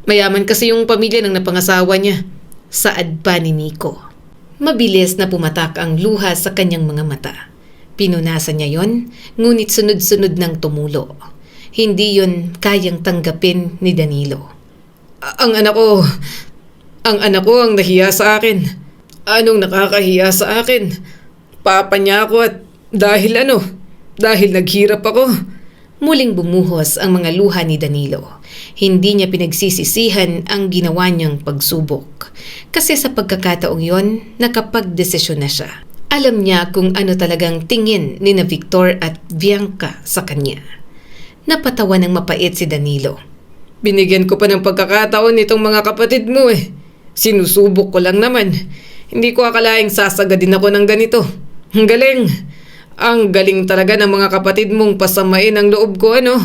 Mayaman kasi yung pamilya ng napangasawa niya. Saad pa ni Nico. Mabilis na pumatak ang luha sa kanyang mga mata. Pinunasan niya yon, ngunit sunod-sunod ng tumulo. Hindi yon kayang tanggapin ni Danilo. Ang anak ko ang nahiya sa akin. Anong nakakahiya sa akin? Papa niya ako at dahil naghirap ako. Muling bumuhos ang mga luha ni Danilo. Hindi niya pinagsisisihan ang ginawa niyang pagsubok. Kasi sa pagkakataong yon, nakapagdesisyon na siya. Alam niya kung ano talagang tingin ni na Victor at Bianca sa kanya. Napatawa ng mapait si Danilo. Binigyan ko pa ng pagkakataon itong mga kapatid mo eh. Sinusubok ko lang naman. Hindi ko akalaing sasagadin ako ng ganito. Ang galing. Ang galing talaga ng mga kapatid mong pasamain ang loob ko, ano?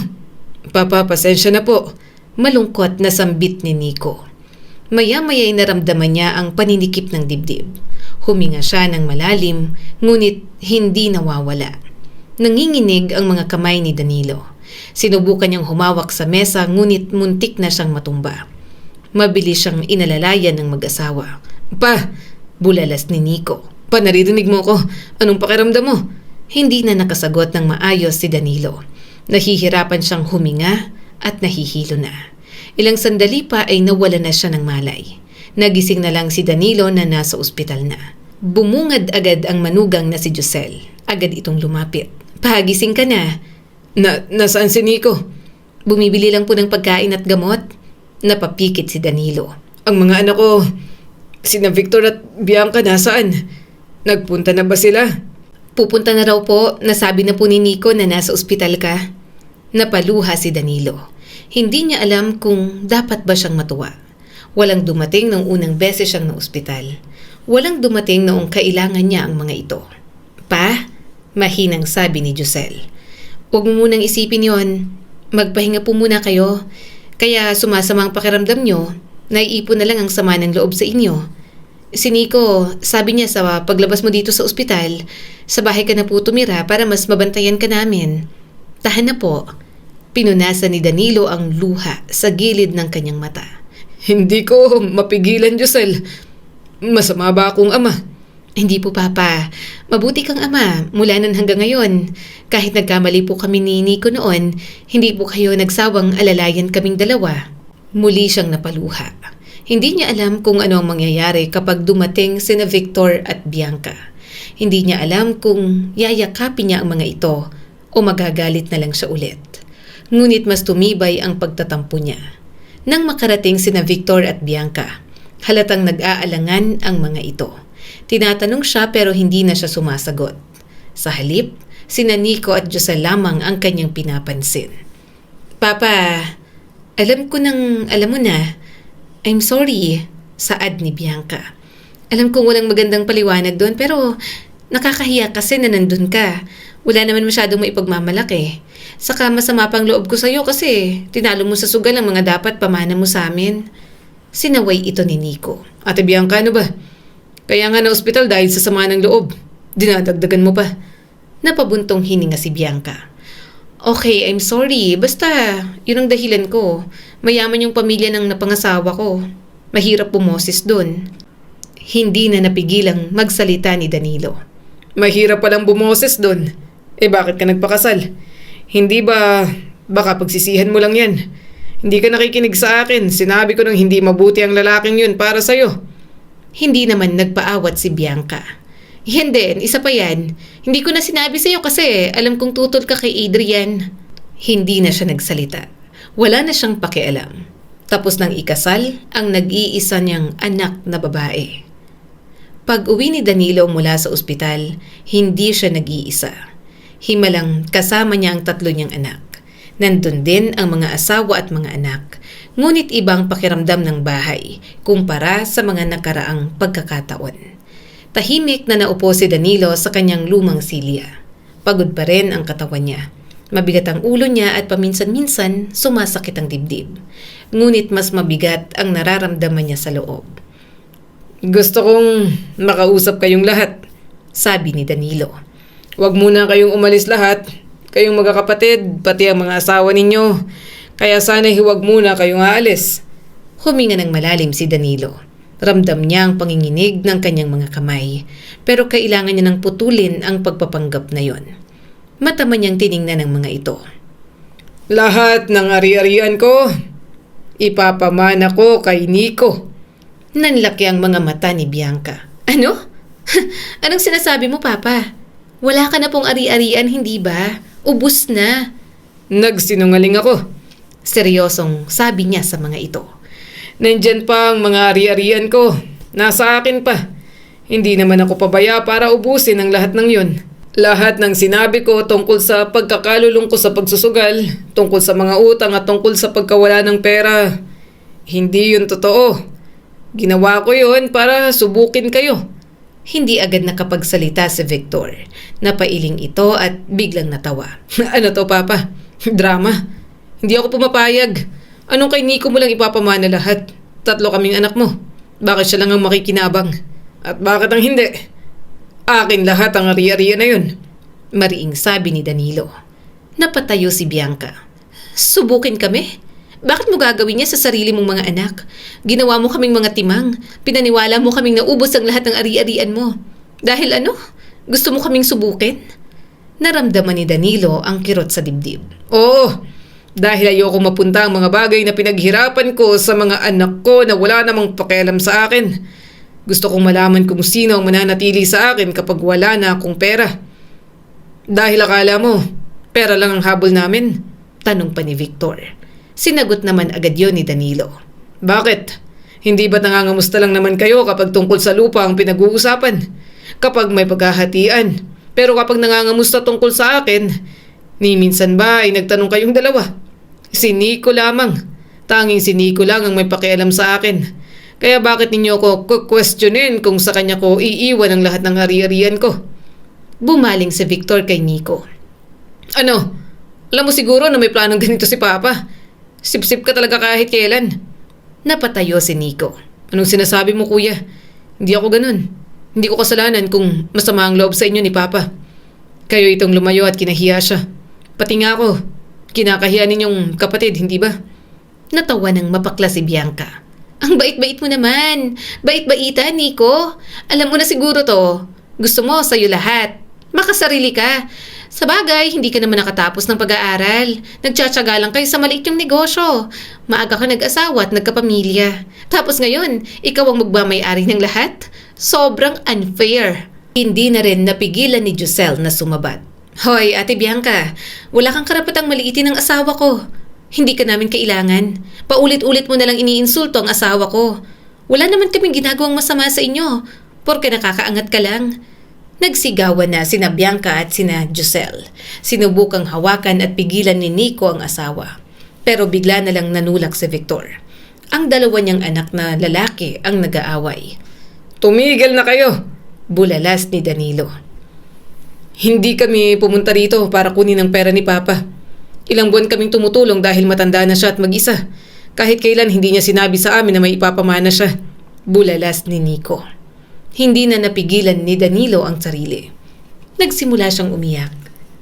Papa, pasensya na po. Malungkot na sambit ni Nico. Maya-maya'y naramdaman niya ang paninikip ng dibdib. Huminga siya ng malalim, ngunit hindi nawawala. Nanginginig ang mga kamay ni Danilo. Sinubukan niyang humawak sa mesa, ngunit muntik na siyang matumba. Mabilis siyang inalalayan ng mag-asawa. Pa! Bulalas ni Nico. Pa, naririnig mo ko. Anong pakiramdam mo? Hindi na nakasagot ng maayos si Danilo. Nahihirapan siyang huminga at nahihilo na. Ilang sandali pa ay nawala na siya ng malay. Nagising na lang si Danilo na nasa ospital na. Bumungad agad ang manugang na si Josel. Agad itong lumapit. Pagising ka na. Nasaan si Nico? Bumibili lang po ng pagkain at gamot. Napapikit si Danilo. Ang mga anak ko, sina Victor at Bianca, nasaan? Nagpunta na ba sila? Pupunta na raw po. Nasabi na po ni Nico na nasa ospital ka. Napaluha si Danilo. Hindi niya alam kung dapat ba siyang matuwa. Walang dumating nung unang beses siyang na ospital. Walang dumating noong kailangan niya ang mga ito. Pa, mahinang sabi ni Josel. Huwag mo munang isipin yon. Magpahinga po muna kayo. Kaya sumasamang pakiramdam nyo, naiipon na lang ang sama ng loob sa inyo. Si Nico, sabi niya sa paglabas mo dito sa ospital, sa bahay ka na po tumira para mas mabantayan ka namin. Tahan na po. Pinunasan ni Danilo ang luha sa gilid ng kanyang mata. Hindi ko mapigilan, Josel. Masama ba akong ama? Hindi po, Papa. Mabuti kang ama mula nun hanggang ngayon. Kahit nagkamali po kami ni Nico noon, hindi po kayo nagsawang alalayan kaming dalawa. Muli siyang napaluha. Hindi niya alam kung ano ang mangyayari kapag dumating sina Victor at Bianca. Hindi niya alam kung yayakapin niya ang mga ito o magagalit na lang siya ulit. Ngunit mas tumibay ang pagtatampo niya. Nang makarating sina Victor at Bianca, halatang nag-aalangan ang mga ito. Tinatanong siya pero hindi na siya sumasagot. Sa halip, sina Nico at Josel lamang ang kanyang pinapansin. Papa, alam mo na. I'm sorry, saad ni Bianca. Alam kong walang magandang paliwanag doon pero nakakahiya kasi na nandun ka. Wala naman masyadong maipagmamalaki. Saka masama pang loob ko sa'yo kasi tinalo mo sa sugal ang mga dapat pamana mo sa amin. Sinaway ito ni Nico. Ate Bianca, ano ba? Kaya nga na ospital dahil sa sama ng loob. Dinadagdagan mo pa. Napabuntong hininga si Bianca. Okay, I'm sorry. Basta, yun ang dahilan ko. Mayaman yung pamilya ng napangasawa ko. Mahirap bumoses dun. Hindi na napigilang magsalita ni Danilo. Mahirap palang bumoses doon. Bakit ka nagpakasal? Hindi ba, baka pagsisihan mo lang yan. Hindi ka nakikinig sa akin. Sinabi ko nang hindi mabuti ang lalaking yun para sa'yo. Hindi naman nagpaawat si Bianca. Yan din, isa pa yan. Hindi ko na sinabi sa'yo kasi alam kong tutol ka kay Adrian. Hindi na siya nagsalita. Wala na siyang pakialam. Tapos nang ikasal ang nag-iisa niyang anak na babae. Pag-uwi ni Danilo mula sa ospital, hindi siya nag-iisa. Himalang kasama niya ang 3 niyang anak. Nandun din ang mga asawa at mga anak, ngunit ibang pakiramdam ng bahay kumpara sa mga nakaraang pagkakataon. Tahimik na naupo si Danilo sa kanyang lumang silya. Pagod pa rin ang katawan niya. Mabigat ang ulo niya at paminsan-minsan sumasakit ang dibdib. Ngunit mas mabigat ang nararamdaman niya sa loob. Gusto kong makausap kayong lahat, sabi ni Danilo. Huwag muna kayong umalis lahat. Kayong magkakapatid, pati ang mga asawa ninyo. Kaya sana huwag muna kayong aalis. Huminga ng malalim si Danilo. Ramdam niya ang panginginig ng kanyang mga kamay. Pero kailangan niya nang putulin ang pagpapanggap na yon. Matama niyang tiningnan ng mga ito. Lahat ng ari-arian ko, ipapamana ko kay Nico. Nanlaki ang mga mata ni Bianca. Ano? Anong sinasabi mo, Papa? Wala ka na pong ari-arian, hindi ba? Ubus na. Nagsinungaling ako. Seryosong sabi niya sa mga ito. Nandyan pa ang mga ari-arian ko. Nasa akin pa. Hindi naman ako pabaya para ubusin ang lahat ng yun. Lahat ng sinabi ko tungkol sa pagkakalulong ko sa pagsusugal, tungkol sa mga utang at tungkol sa pagkawala ng pera, hindi yun totoo. Ginawa ko yun para subukin kayo. Hindi agad nakapagsalita si Victor. Napailing ito at biglang natawa. Ano to, Papa? Drama? Hindi ako pumapayag. Anong kay Nico mo lang ipapamana lahat? 3 kaming anak mo. Bakit siya lang ang makikinabang? At bakit ang hindi? Akin lahat ang ari-arian na yun. Mariing sabi ni Danilo. Napatayo si Bianca. Subukin kami? Bakit mo gagawin niya sa sarili mong mga anak? Ginawa mo kaming mga timang. Pinaniwala mo kaming naubos ang lahat ng ari-arian mo. Dahil ano? Gusto mo kaming subukin? Naramdaman ni Danilo ang kirot sa dibdib. Oo, dahil ayoko mapunta ang mga bagay na pinaghirapan ko sa mga anak ko na wala namang pakialam sa akin. Gusto kong malaman kung sino ang mananatili sa akin kapag wala na akong pera. Dahil akala mo, pera lang ang habol namin? Tanong pa ni Victor. Sinagot naman agad yon ni Danilo. Bakit? Hindi ba't nangangamusta lang naman kayo kapag tungkol sa lupa ang pinag-uusapan? Kapag may paghahatian. Pero kapag nangangamusta tungkol sa akin, ni minsan ba ay nagtanong kayong dalawa? Si Nico lamang. Tanging si Nico lang ang may pakialam sa akin. Kaya bakit ninyo ko questionin kung sa kanya ko iiwan ang lahat ng hari-harian ko? Bumaling si Victor kay Nico. Ano? Alam mo siguro na may planong ganito si Papa. Sip-sip ka talaga kahit kailan. Napatayo si Nico. Anong sinasabi mo, kuya? Hindi ako ganun. Hindi ko kasalanan kung masama ang loob sa inyo ni Papa. Kayo itong lumayo at kinahiya siya. Pati nga ako, kinakahiya ninyong kapatid, hindi ba? Natawa ng mapakla si Bianca. Ang bait-bait mo naman. Bait-baita, Nico. Alam mo na siguro to. Gusto mo sa'yo lahat. Makasarili ka. Sa bagay, hindi ka naman nakatapos ng pag-aaral. Nagtsatsaga lang kayo sa maliit yung negosyo. Maaga ka nag-asawa at nagkapamilya. Tapos ngayon, ikaw ang magmamay-ari ng lahat? Sobrang unfair. Hindi na rin napigilan ni Giselle na sumabat. Hoy, Ate Bianca, wala kang karapatang maliitin ang asawa ko. Hindi ka namin kailangan. Paulit-ulit mo na lang iniinsulto ang asawa ko. Wala naman kaming ginagawang masama sa inyo. Porke nakakaangat ka lang. Nagsigawan na sina Bianca at sina Giselle. Sinubukang hawakan at pigilan ni Nico ang asawa. Pero bigla na lang nanulak si Victor. Ang dalawa niyang anak na lalaki ang nag-aaway. Tumigil na kayo! Bulalas ni Danilo. Hindi kami pumunta rito para kunin ang pera ni Papa. Ilang buwan kaming tumutulong dahil matanda na siya at mag-isa. Kahit kailan hindi niya sinabi sa amin na may ipapamana siya. Bulalas ni Nico. Hindi na napigilan ni Danilo ang sarili. Nagsimula siyang umiyak.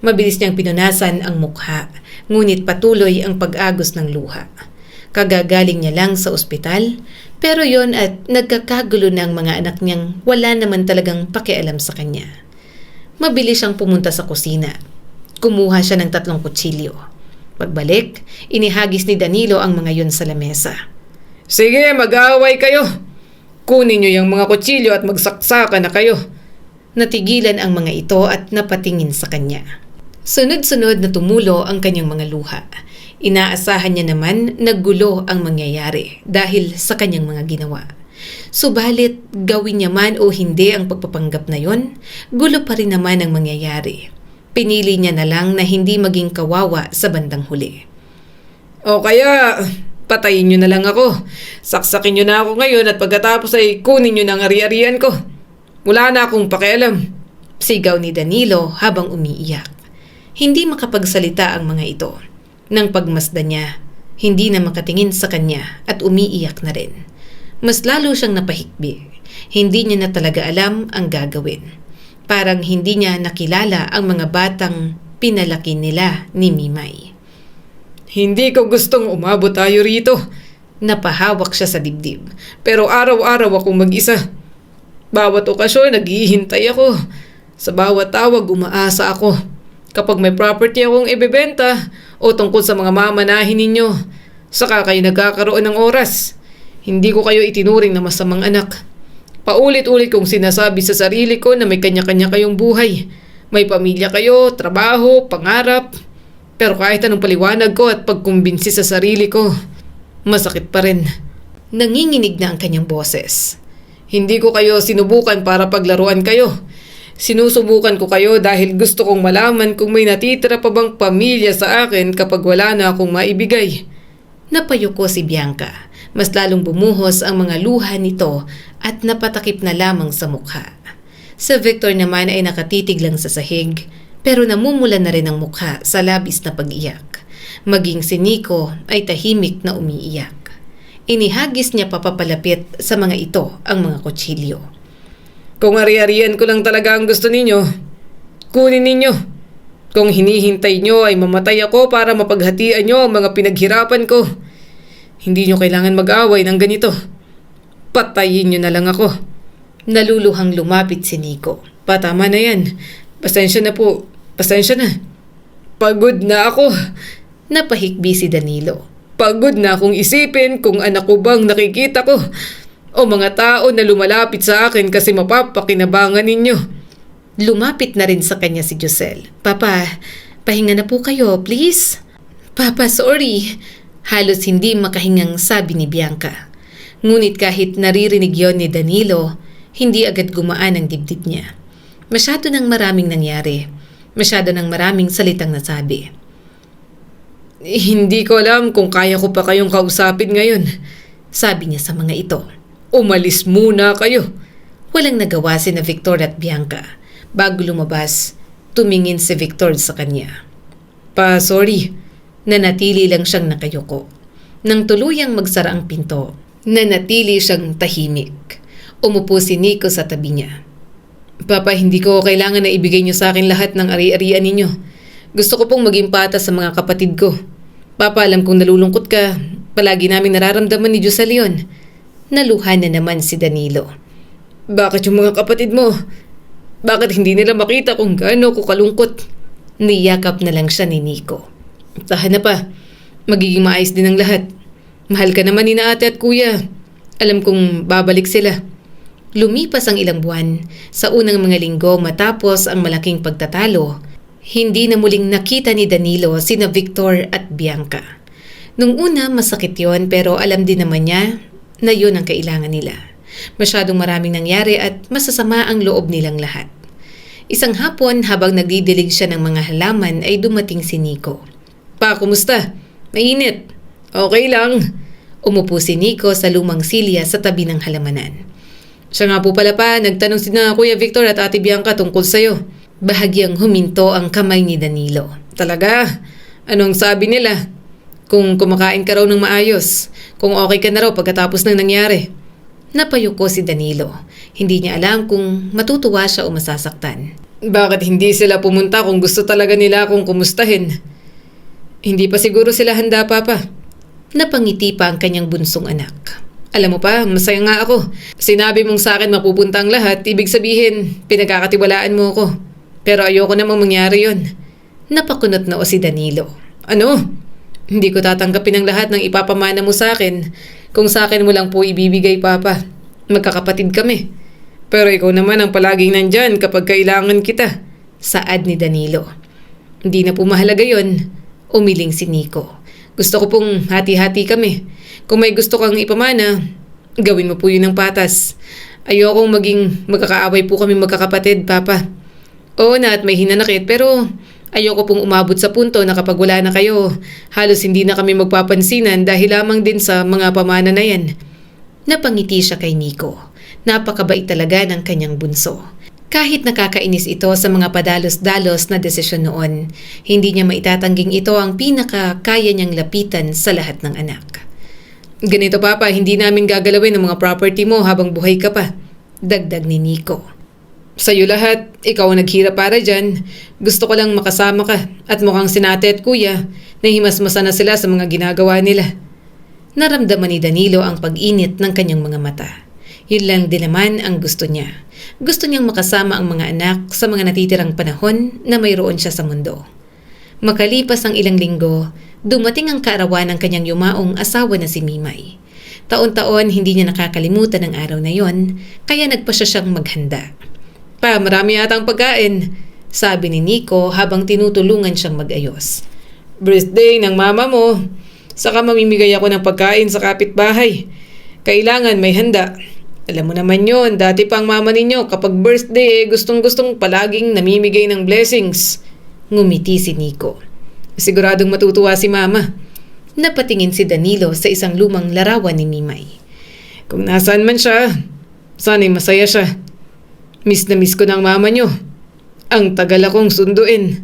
Mabilis niyang pinunasan ang mukha, ngunit patuloy ang pag-agos ng luha. Kagagaling niya lang sa ospital, pero yon at nagkakagulo na ang mga anak niyang wala naman talagang pakialam sa kanya. Mabilis siyang pumunta sa kusina. Kumuha siya ng 3 kutsilyo. Pagbalik, inihagis ni Danilo ang mga yon sa lamesa. Sige, mag-aaway kayo! Kunin niyo yung mga kutsilyo at magsaksakan na kayo. Natigilan ang mga ito at napatingin sa kanya. Sunod-sunod na tumulo ang kanyang mga luha. Inaasahan niya naman na gulo ang mangyayari dahil sa kanyang mga ginawa. Subalit, gawin niya man o hindi ang pagpapanggap na yon, gulo pa rin naman ang mangyayari. Pinili niya na lang na hindi maging kawawa sa bandang huli. O kaya, patayin niyo na lang ako. Saksakin niyo na ako ngayon at pagkatapos ay kunin niyo ng ari-arian ko. Wala na akong pakialam. Sigaw ni Danilo habang umiiyak. Hindi makapagsalita ang mga ito. Nang pagmasdan niya, hindi na makatingin sa kanya at umiiyak na rin. Mas lalo siyang napahikbi. Hindi niya na talaga alam ang gagawin. Parang hindi niya nakilala ang mga batang pinalaki nila ni Mimay. Hindi ko gustong umabot tayo rito. Napahawak siya sa dibdib. Pero araw-araw akong mag-isa. Bawat okasyon naghihintay ako. Sa bawat tawag umaasa ako. Kapag may property akong ibebenta o tungkol sa mga mamanahin ninyo, saka kayo nagkakaroon ng oras. Hindi ko kayo itinuring na masamang anak. Paulit-ulit kong sinasabi sa sarili ko na may kanya-kanya kayong buhay. May pamilya kayo, trabaho, pangarap. Pero kahit anong paliwanag ko at pagkumbinsi sa sarili ko, masakit pa rin. Nanginginig na ang kanyang boses. Hindi ko kayo sinubukan para paglaruan kayo. Sinusubukan ko kayo dahil gusto kong malaman kung may natitira pa bang pamilya sa akin kapag wala na akong maibigay. Napayuko si Bianca. Mas lalong bumuhos ang mga luha nito at napatakip na lamang sa mukha. Si Victor naman ay nakatitig lang sa sahig, pero namumula na rin ang mukha sa labis na pag-iyak. Maging si Nico ay tahimik na umiiyak. Inihagis niya papapalapit sa mga ito ang mga kutsilyo. Kung ari-arian ko lang talaga ang gusto ninyo, kunin ninyo. Kung hinihintay nyo ay mamatay ako para mapaghatian nyo ang mga pinaghirapan ko. Hindi nyo kailangan mag-away ng ganito. Patayin nyo na lang ako. Naluluhang lumapit si Nico. Patama na yan. Pasensya na po. Pasensya na. Pagod na ako. Napahikbi si Danilo. Pagod na akong isipin kung anak ko bang nakikita ko. o mga tao na lumalapit sa akin kasi mapapakinabangan ninyo. Lumapit na rin sa kanya si Josel. Papa, pahinga na po kayo, please. Papa, sorry. Halos hindi makahingang sabi ni Bianca. Ngunit kahit naririnig yon ni Danilo, hindi agad gumaan ang dibdib niya. Masyado nang maraming nangyari. Masyado nang maraming salitang nasabi. Hindi ko alam kung kaya ko pa kayong kausapin ngayon. Sabi niya sa mga ito. Umalis muna kayo. Walang nagawa si na Victor at Bianca. Bago lumabas, tumingin si Victor sa kanya. Sorry. Nanatili lang siyang nakayuko. Nang tuluyang magsara ang pinto, nanatili siyang tahimik. Umupo si Nico sa tabi niya. Papa, hindi ko kailangan na ibigay niyo sa akin lahat ng ari-arian ninyo. Gusto ko pong maging patas sa mga kapatid ko. Papa, alam kong nalulungkot ka. Palagi namin nararamdaman ni Josel yun. Naluha na naman si Danilo. Bakit yung mga kapatid mo? Bakit hindi nila makita kung gaano ko kalungkot? Niyakap na lang siya ni Nico. Tahan na pa. Magiging maayos din ang lahat. Mahal ka naman ni na ate at kuya. Alam kong babalik sila. Lumipas ang ilang buwan. Sa unang mga linggo matapos ang malaking pagtatalo, hindi na muling nakita ni Danilo sina Victor at Bianca. Nung una masakit yon pero alam din naman niya na yun ang kailangan nila. Masyadong maraming nangyari at masasama ang loob nilang lahat. Isang hapon habang nagdidilig siya ng mga halaman ay dumating si Nico. Pa, kumusta? Mainit. Okay lang. Umupo si Nico sa lumang silya sa tabi ng halamanan. Siya nga po pala pa, nagtanong si na Kuya Victor at Ate Bianca tungkol sa'yo. Bahagyang huminto ang kamay ni Danilo. Talaga? Anong sabi nila? Kung kumakain ka raw ng maayos, kung okay ka na raw pagkatapos ng nangyari. Napayuko si Danilo. Hindi niya alam kung matutuwa siya o masasaktan. Bakit hindi sila pumunta kung gusto talaga nila akong kumustahin? Hindi pa siguro sila handa, Papa. Napangiti pa ang kanyang bunsong anak. Alam mo pa, masaya nga ako. Sinabi mong sa akin mapupunta ang lahat, ibig sabihin, pinagkakatiwalaan mo ako. Pero ayoko namang mangyari yon. Napakunot na o si Danilo. Ano? Hindi ko tatanggapin ang lahat ng ipapamana mo sa akin. Kung sa akin mo lang po ibibigay, Papa. Magkakapatid kami. Pero ikaw naman ang palaging nandyan kapag kailangan kita. Saad ni Danilo. Hindi na po mahalaga yon. Umiling si Nico. Gusto ko pong hati-hati kami. Kung may gusto kang ipamana, gawin mo po yun ng patas. Ayokong maging magkakaaway po kami magkakapatid, Papa. Oo na at may hinanakit pero ayoko pong umabot sa punto na kapag wala na kayo, halos hindi na kami magpapansinan dahil lamang din sa mga pamana na yan. Napangiti siya kay Nico. Napakabait talaga ng kanyang bunso. Kahit nakakainis ito sa mga padalos-dalos na desisyon noon, hindi niya maitatangging ito ang pinakakaya niyang lapitan sa lahat ng anak. Ganito, Papa, hindi namin gagalawin ang mga property mo habang buhay ka pa. Dagdag ni Nico. Sa'yo lahat, ikaw ang naghirap para dyan. Gusto ko lang makasama ka at mukhang sinate at kuya na himasmasa na sila sa mga ginagawa nila. Naramdaman ni Danilo ang pag-init ng kanyang mga mata. Yun lang din naman ang gusto niya. Gusto niyang makasama ang mga anak sa mga natitirang panahon na mayroon siya sa mundo. Makalipas ang ilang linggo, dumating ang kaarawan ng kanyang yumaong asawa na si Mimay. Taon-taon hindi niya nakakalimutan ang araw na yon, kaya nagpa siyang maghanda. Pa, marami yata ang pagkain, sabi ni Nico habang tinutulungan siyang mag-ayos. Birthday ng mama mo. Saka mamimigay ako ng pagkain sa kapitbahay. Kailangan may handa. Alam mo naman yon, dati pang mama ninyo kapag birthday gustong-gustong palaging namimigay ng blessings. Ngumiti si Nico. Siguradong matutuwa si mama. Napatingin si Danilo sa isang lumang larawan ni Mimay. Kung nasaan man siya, sana'y masaya siya. Miss na miss ko ng mama nyo. Ang tagal akong sunduin.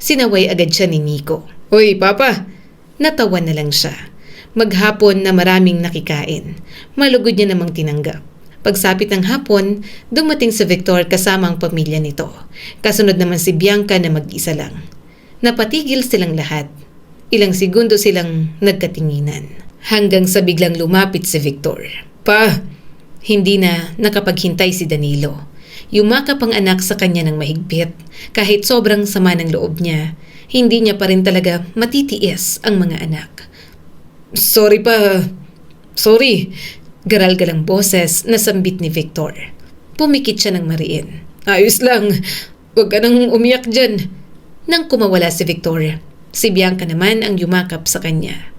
Sinaway agad siya ni Nico. Hoy, Papa! Natawa na lang siya. Maghapon na maraming nakikain. Malugod niya namang tinanggap. Pagsapit ng hapon, dumating si Victor kasama ang pamilya nito. Kasunod naman si Bianca na mag-isa lang. Napatigil silang lahat. Ilang segundo silang nagkatinginan. Hanggang sa biglang lumapit si Victor. Pa! Hindi na nakapaghintay si Danilo. Yumakap ang anak sa kanya ng mahigpit. Kahit sobrang sama ng loob niya, hindi niya pa rin talaga matitiis ang mga anak. Sorry pa. Sorry. Garal-galang boses na sambit ni Victor. Pumikit siya ng mariin. Ayos lang. Huwag ka nang umiyak dyan. Nang kumawala si Victor, si Bianca naman ang yumakap sa kanya.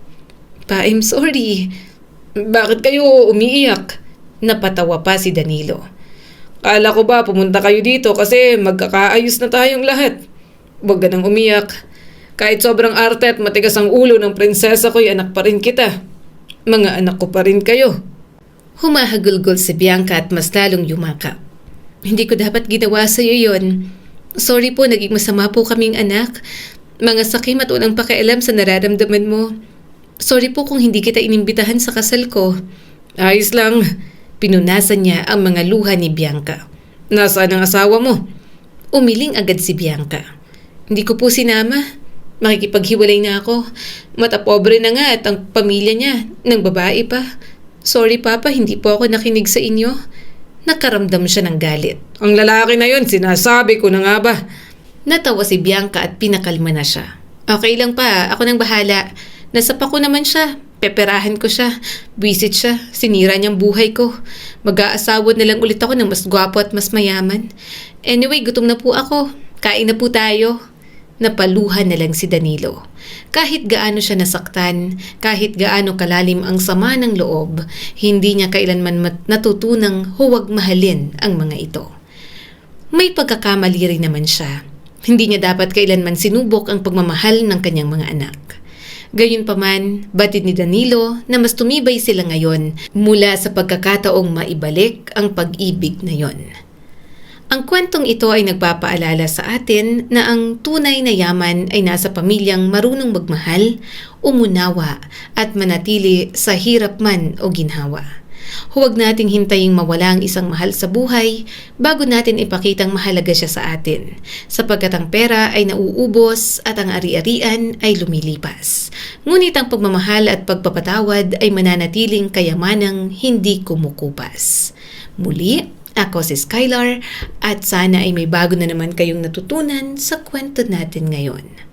Pa, I'm sorry. Bakit kayo umiiyak? Napatawa pa si Danilo. Kala ko ba pumunta kayo dito kasi magkakaayos na tayong lahat. Huwag ka nang umiyak. Kahit sobrang arte at matigas ang ulo ng prinsesa ko'y anak pa rin kita. Mga anak ko pa rin kayo. Humahagulgol si Bianca at mas lalong yumakap. Hindi ko dapat ginawa sa iyo yon. Sorry po, naging masama po kaming anak. Mga sakim at walang pakialam sa nararamdaman mo. Sorry po kung hindi kita inimbitahan sa kasal ko. Ayos lang. Pinunasan niya ang mga luha ni Bianca. Nasaan ang asawa mo? Umiling agad si Bianca. Hindi ko po sinama. Makikipaghiwalay na ako. Matapobre na nga at ang pamilya niya, ng babae pa. Sorry Papa, hindi po ako nakinig sa inyo. Nakaramdam siya ng galit. Ang lalaki na yon, sinasabi ko na nga ba? Natawa si Bianca at pinakalma na siya. Okay lang pa, ako nang bahala. Nasapa ko naman siya. Peperahan ko siya. Buwisit siya. Sinira niyang buhay ko. Mag-aasawa na lang ulit ako ng mas gwapo at mas mayaman. Anyway, gutom na po ako. Kain na po tayo. Napaluhan na lang si Danilo. Kahit gaano siya nasaktan, kahit gaano kalalim ang sama ng loob, hindi niya kailanman natutunang huwag mahalin ang mga ito. May pagkakamali rin naman siya. Hindi niya dapat kailanman sinubok ang pagmamahal ng kanyang mga anak. Gayunpaman, batid ni Danilo na mas tumibay sila ngayon mula sa pagkakataong maibalik ang pag-ibig na yon. Ang kwentong ito ay nagpapaalala sa atin na ang tunay na yaman ay nasa pamilyang marunong magmahal, umunawa at manatili sa hirap man o ginhawa. Huwag nating hintaying mawala ang isang mahal sa buhay bago natin ipakitang mahalaga siya sa atin, sapagkat ang pera ay nauubos at ang ari-arian ay lumilipas. Ngunit ang pagmamahal at pagpapatawad ay mananatiling kayamanang hindi kumukupas. Muli, ako si Skylar at sana ay may bago na naman kayong natutunan sa kwento natin ngayon.